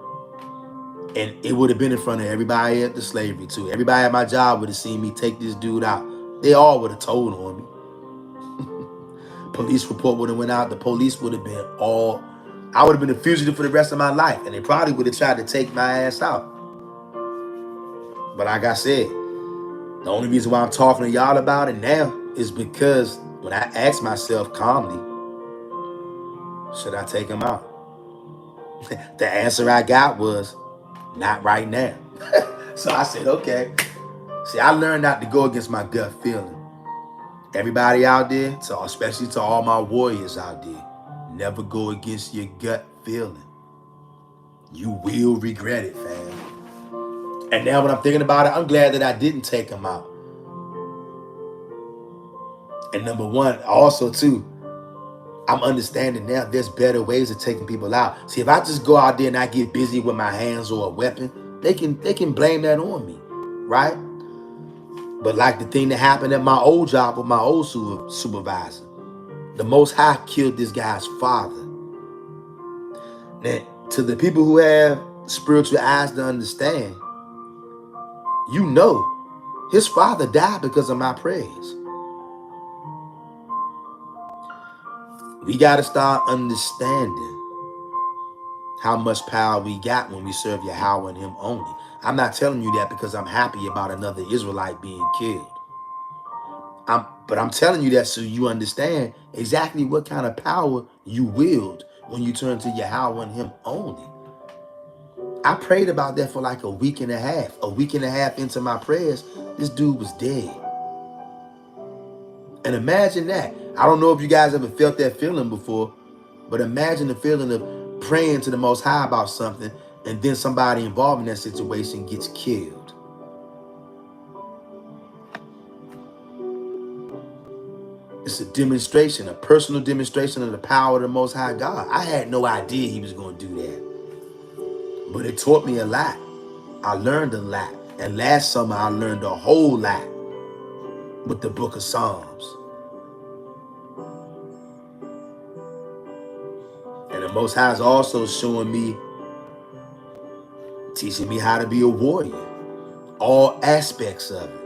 And it would have been in front of everybody at the slavery too. Everybody at my job would have seen me take this dude out. They all would have told on me. Police report would have went out. The police would have been all. I would have been a fugitive for the rest of my life. And they probably would have tried to take my ass out. But like I said, the only reason why I'm talking to y'all about it now is because when I asked myself calmly, should I take him out? The answer I got was, not right now. So I said, okay. See, I learned not to go against my gut feeling. Everybody out there, especially to all my warriors out there, never go against your gut feeling. You will regret it, fam. And now when I'm thinking about it, I'm glad that I didn't take him out. And number one, also too, I'm understanding now there's better ways of taking people out. See, if I just go out there and I get busy with my hands or a weapon, they can blame that on me, right? But like the thing that happened at my old job with my old supervisor, the Most High killed this guy's father. Now, to the people who have spiritual eyes to understand, you know, his father died because of my prayers. We got to start understanding how much power we got when we serve Yahawah and Him only. I'm not telling you that because I'm happy about another Israelite being killed. But I'm telling you that so you understand exactly what kind of power you wield when you turn to Yahawah and Him only. I prayed about that for like a week and a half. A week and a half into my prayers, this dude was dead. And imagine that. I don't know if you guys ever felt that feeling before, but imagine the feeling of praying to the Most High about something, and then somebody involved in that situation gets killed. It's a demonstration, a personal demonstration of the power of the Most High God. I had no idea he was going to do that, but it taught me a lot. I learned a lot. And last summer, I learned a whole lot with the book of Psalms. And the Most High is also showing me, teaching me how to be a warrior, all aspects of it.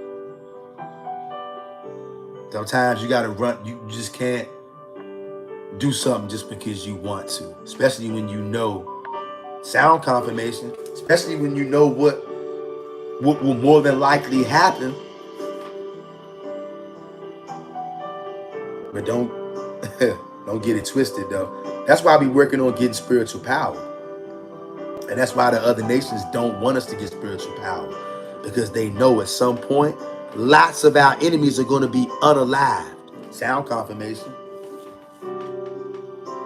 Sometimes you got to run, you just can't do something just because you want to, especially when you know sound confirmation, especially when you know what will more than likely happen. But don't don't get it twisted though. That's why we working on getting spiritual power. And that's why the other nations don't want us to get spiritual power. Because they know at some point, lots of our enemies are going to be unalived. Sound confirmation.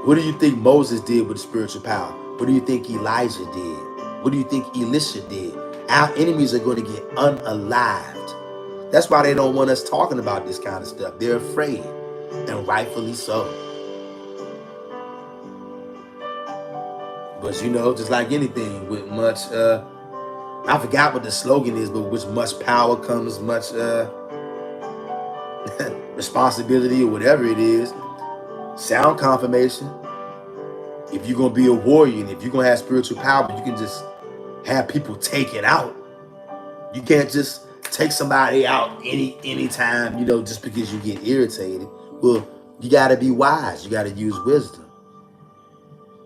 What do you think Moses did with spiritual power? What do you think Elijah did? What do you think Elisha did? Our enemies are going to get unalived. That's why they don't want us talking about this kind of stuff. They're afraid, and rightfully so. But you know, just like anything, with much, I forgot what the slogan is, but with much power comes much responsibility or whatever it is. Sound confirmation. If you're going to be a warrior and if you're going to have spiritual power, you can just have people taken out. You can't just take somebody out anytime, you know, just because you get irritated. Well, you got to be wise. You got to use wisdom.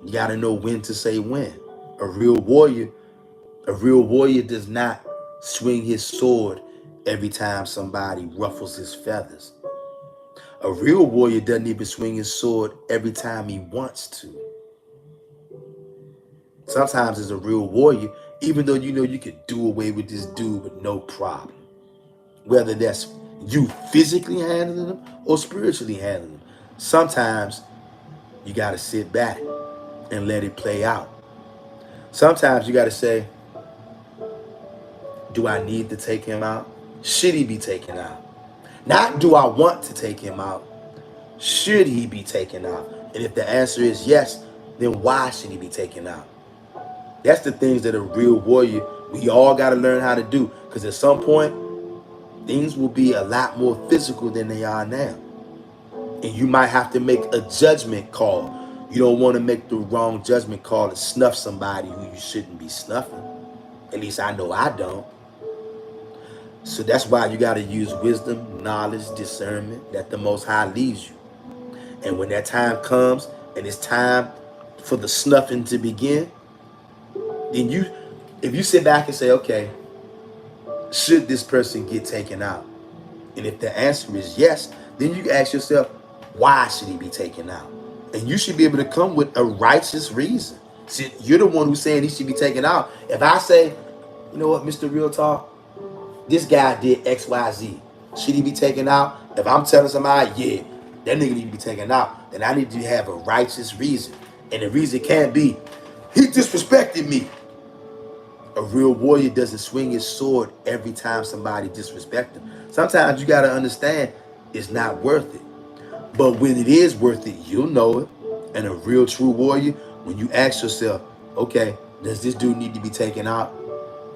You got to know when to say when. A real warrior does not swing his sword every time somebody ruffles his feathers. A real warrior doesn't even swing his sword every time he wants to. Sometimes as a real warrior, even though you know you could do away with this dude with no problem, whether that's you physically handling them or spiritually handling them, sometimes you got to sit back and let it play out. Sometimes you got to say, do I need to take him out? Should he be taken out? Not do I want to take him out? Should he be taken out? And if the answer is yes, then why should he be taken out? That's the things that a real warrior, we all got to learn how to do. Because at some point, things will be a lot more physical than they are now. And you might have to make a judgment call. You don't want to make the wrong judgment call and snuff somebody who you shouldn't be snuffing. At least I know I don't. So that's why you got to use wisdom, knowledge, discernment that the Most High leaves you. And when that time comes and it's time for the snuffing to begin, then if you sit back and say, okay, should this person get taken out? And if the answer is yes, then you ask yourself, why should he be taken out? And you should be able to come with a righteous reason. See, you're the one who's saying he should be taken out. If I say, you know what, Mr. Real Talk, this guy did X, Y, Z. Should he be taken out? If I'm telling somebody, yeah, that nigga need to be taken out, then I need to have a righteous reason. And the reason can't be, he disrespected me. A real warrior doesn't swing his sword every time somebody disrespects him. Sometimes you got to understand it's not worth it. But when it is worth it, you'll know it. And a real true warrior, when you ask yourself, okay, does this dude need to be taken out?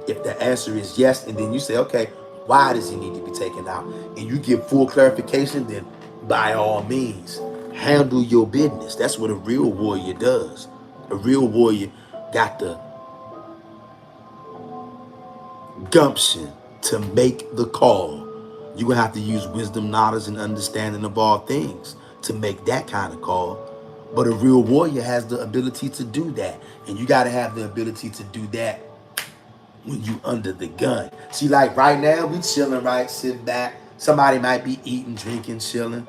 If the answer is yes, and then you say, okay, why does he need to be taken out? And you give full clarification, then by all means, handle your business. That's what a real warrior does. A real warrior got the gumption to make the call. You're going to have to use wisdom, knowledge, and understanding of all things to make that kind of call. But a real warrior has the ability to do that. And you got to have the ability to do that when you under the gun. See, like right now, we chilling, right? Sitting back. Somebody might be eating, drinking, chilling.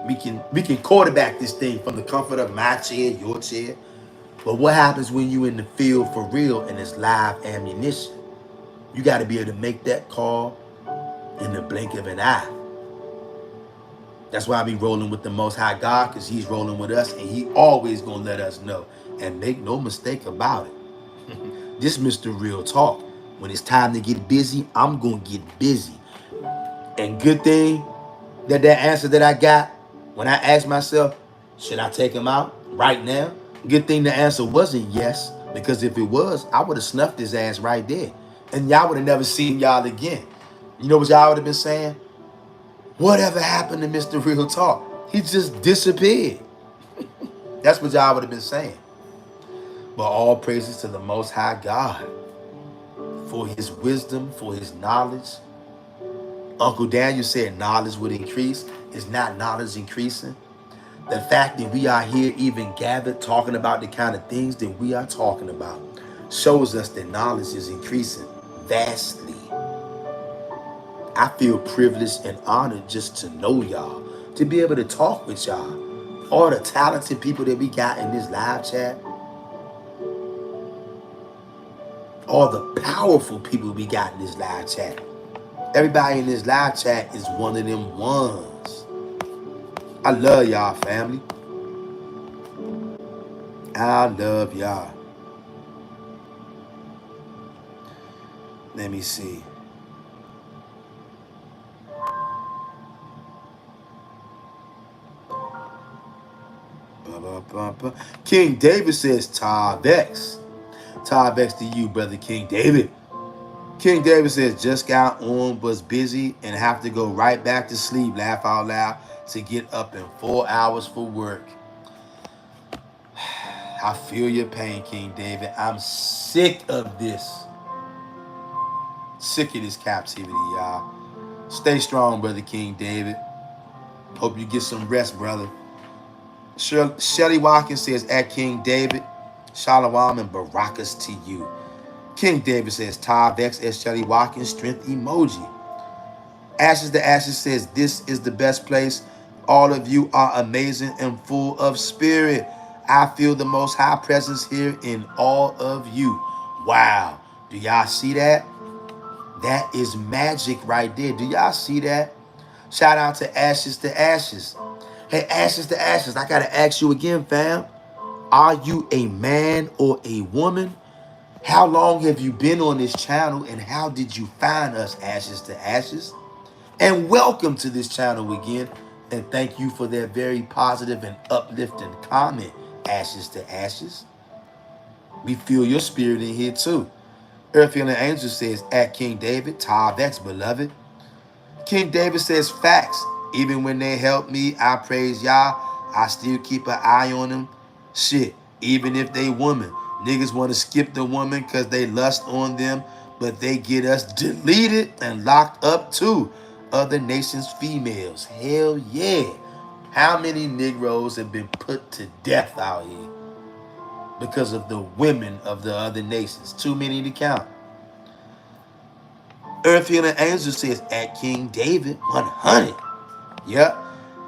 We can quarterback this thing from the comfort of my chair, your chair. But what happens when you in the field for real and it's live ammunition? You got to be able to make that call in the blink of an eye. That's why I be rolling with the Most High God, because he's rolling with us and he always going to let us know. And make no mistake about it. This Mr. Real Talk. When it's time to get busy, I'm going to get busy. And good thing that answer that I got when I asked myself, should I take him out right now? Good thing the answer wasn't yes, because if it was, I would have snuffed his ass right there. And y'all would have never seen y'all again. You know what y'all would have been saying? Whatever happened to Mr. Real Talk? He just disappeared. That's what y'all would have been saying. But all praises to the Most High God for his wisdom, for his knowledge. Uncle Daniel said knowledge would increase. Is not knowledge increasing? The fact that we are here even gathered talking about the kind of things that we are talking about shows us that knowledge is increasing vastly. I feel privileged and honored just to know y'all, to be able to talk with y'all. All the talented people that we got in this live chat, all the powerful people we got in this live chat. Everybody in this live chat is one of them ones. I love y'all, family. I love y'all. Let me see. King David says, Tavex. Tavex to you, brother King David. King David says, just got on, was busy, and have to go right back to sleep. Laugh out loud to get up in 4 hours for work. I feel your pain, King David. I'm sick of this. Sick of this captivity, y'all. Stay strong, brother King David. Hope you get some rest, brother. Shelly Watkins says, at King David, Shalom and Barakas to you. King David says, Tavex as Shelly Watkins, strength emoji. Ashes to Ashes says, this is the best place. All of you are amazing and full of spirit. I feel the Most High presence here in all of you. Wow. Do y'all see that? That is magic right there. Do y'all see that? Shout out to Ashes to Ashes. Hey, Ashes to Ashes, I got to ask you again, fam. Are you a man or a woman? How long have you been on this channel, and how did you find us, Ashes to Ashes? And welcome to this channel again. And thank you for that very positive and uplifting comment, Ashes to Ashes. We feel your spirit in here too. Earthfield and Angel says, at King David, Tavex, beloved. King David says, facts. Even when they help me, I praise Yah. I still keep an eye on them. Shit, even if they woman. Niggas want to skip the woman because they lust on them, but they get us deleted and locked up too. Other nations' females. Hell yeah. How many Negroes have been put to death out here because of the women of the other nations? Too many to count. Earthfield and Angel says, at King David, 100. Yep.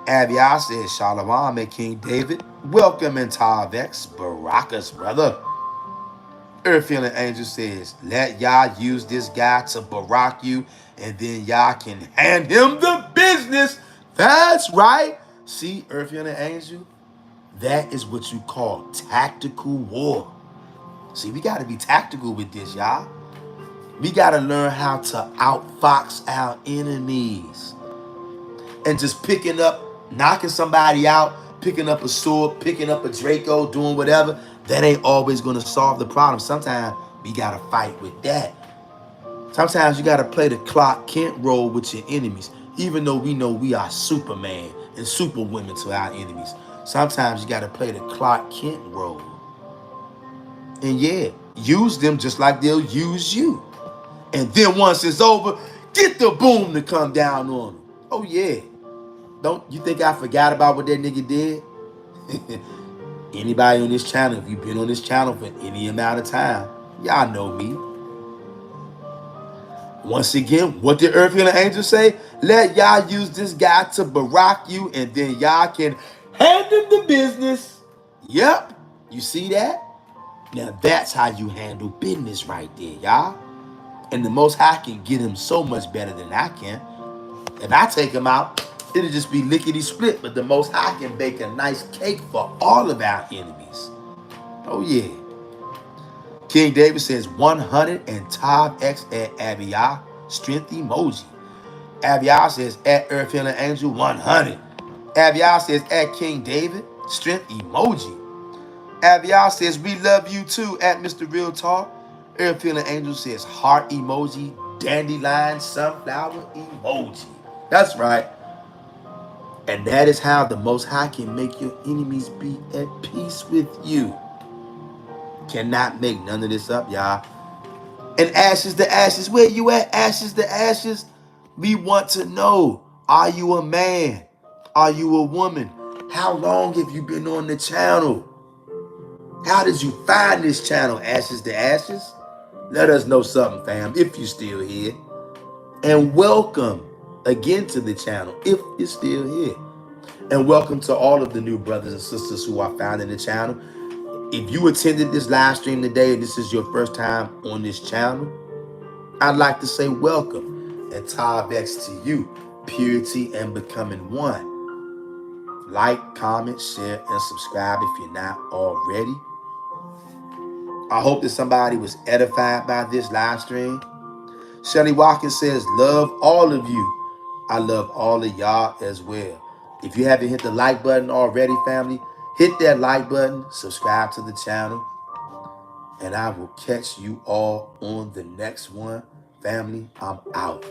Abiyah says, Shalom at King David. Welcome in Tavex, Barakas, brother. Earthfield and Angel says, let Yah use this guy to barack you, and then Yah can hand him the business. That's right. See, Earthfield and Angel, that is what you call tactical war. See, we got to be tactical with this, y'all. We got to learn how to outfox our enemies. And just picking up, knocking somebody out, picking up a sword, picking up a Draco, doing whatever, that ain't always going to solve the problem. Sometimes we got to fight with that. Sometimes you got to play the Clark Kent role with your enemies, even though we know we are Superman and Superwomen to our enemies. Sometimes you got to play the Clark Kent role. And yeah, use them just like they'll use you. And then once it's over, get the boom to come down on them. Oh yeah. Don't you think I forgot about what that nigga did? Anybody on this channel, if you've been on this channel for any amount of time, y'all know me. Once again, what did Earthfield and Angel say? Let y'all use this guy to barack you, and then y'all can handle the business. Yep. You see that? Now that's how you handle business right there, y'all. And the Most High can get him so much better than I can. If I take him out, it'll just be lickety split, but the Most High can bake a nice cake for all of our enemies. Oh yeah. King David says 100 and Tav X at Abiyah, strength emoji. Abiyah says at Earth Healing Angel 100. Abiyah says at King David, strength emoji. Abiyah says we love you too at Mr. Real Talk. Earth Healing Angel says heart emoji, dandelion, sunflower emoji. That's right. And that is how the Most High can make your enemies be at peace with you. Cannot make none of this up, y'all. And ashes to ashes, where you at? Ashes to ashes. We want to know, are you a man? Are you a woman? How long have you been on the channel? How did you find this channel, Ashes to Ashes? Let us know something, fam, if you're still here. And welcome again to the channel, if you're still here. And welcome to all of the new brothers and sisters who are found in the channel. If you attended this live stream today and this is your first time on this channel, I'd like to say welcome and Tavex to you, purity and becoming one. Like, comment, share, and subscribe if you're not already. I hope that somebody was edified by this live stream. Shelly Watkins says, love all of you. I love all of y'all as well. If you haven't hit the like button already, family, hit that like button, subscribe to the channel, and I will catch you all on the next one. Family, I'm out.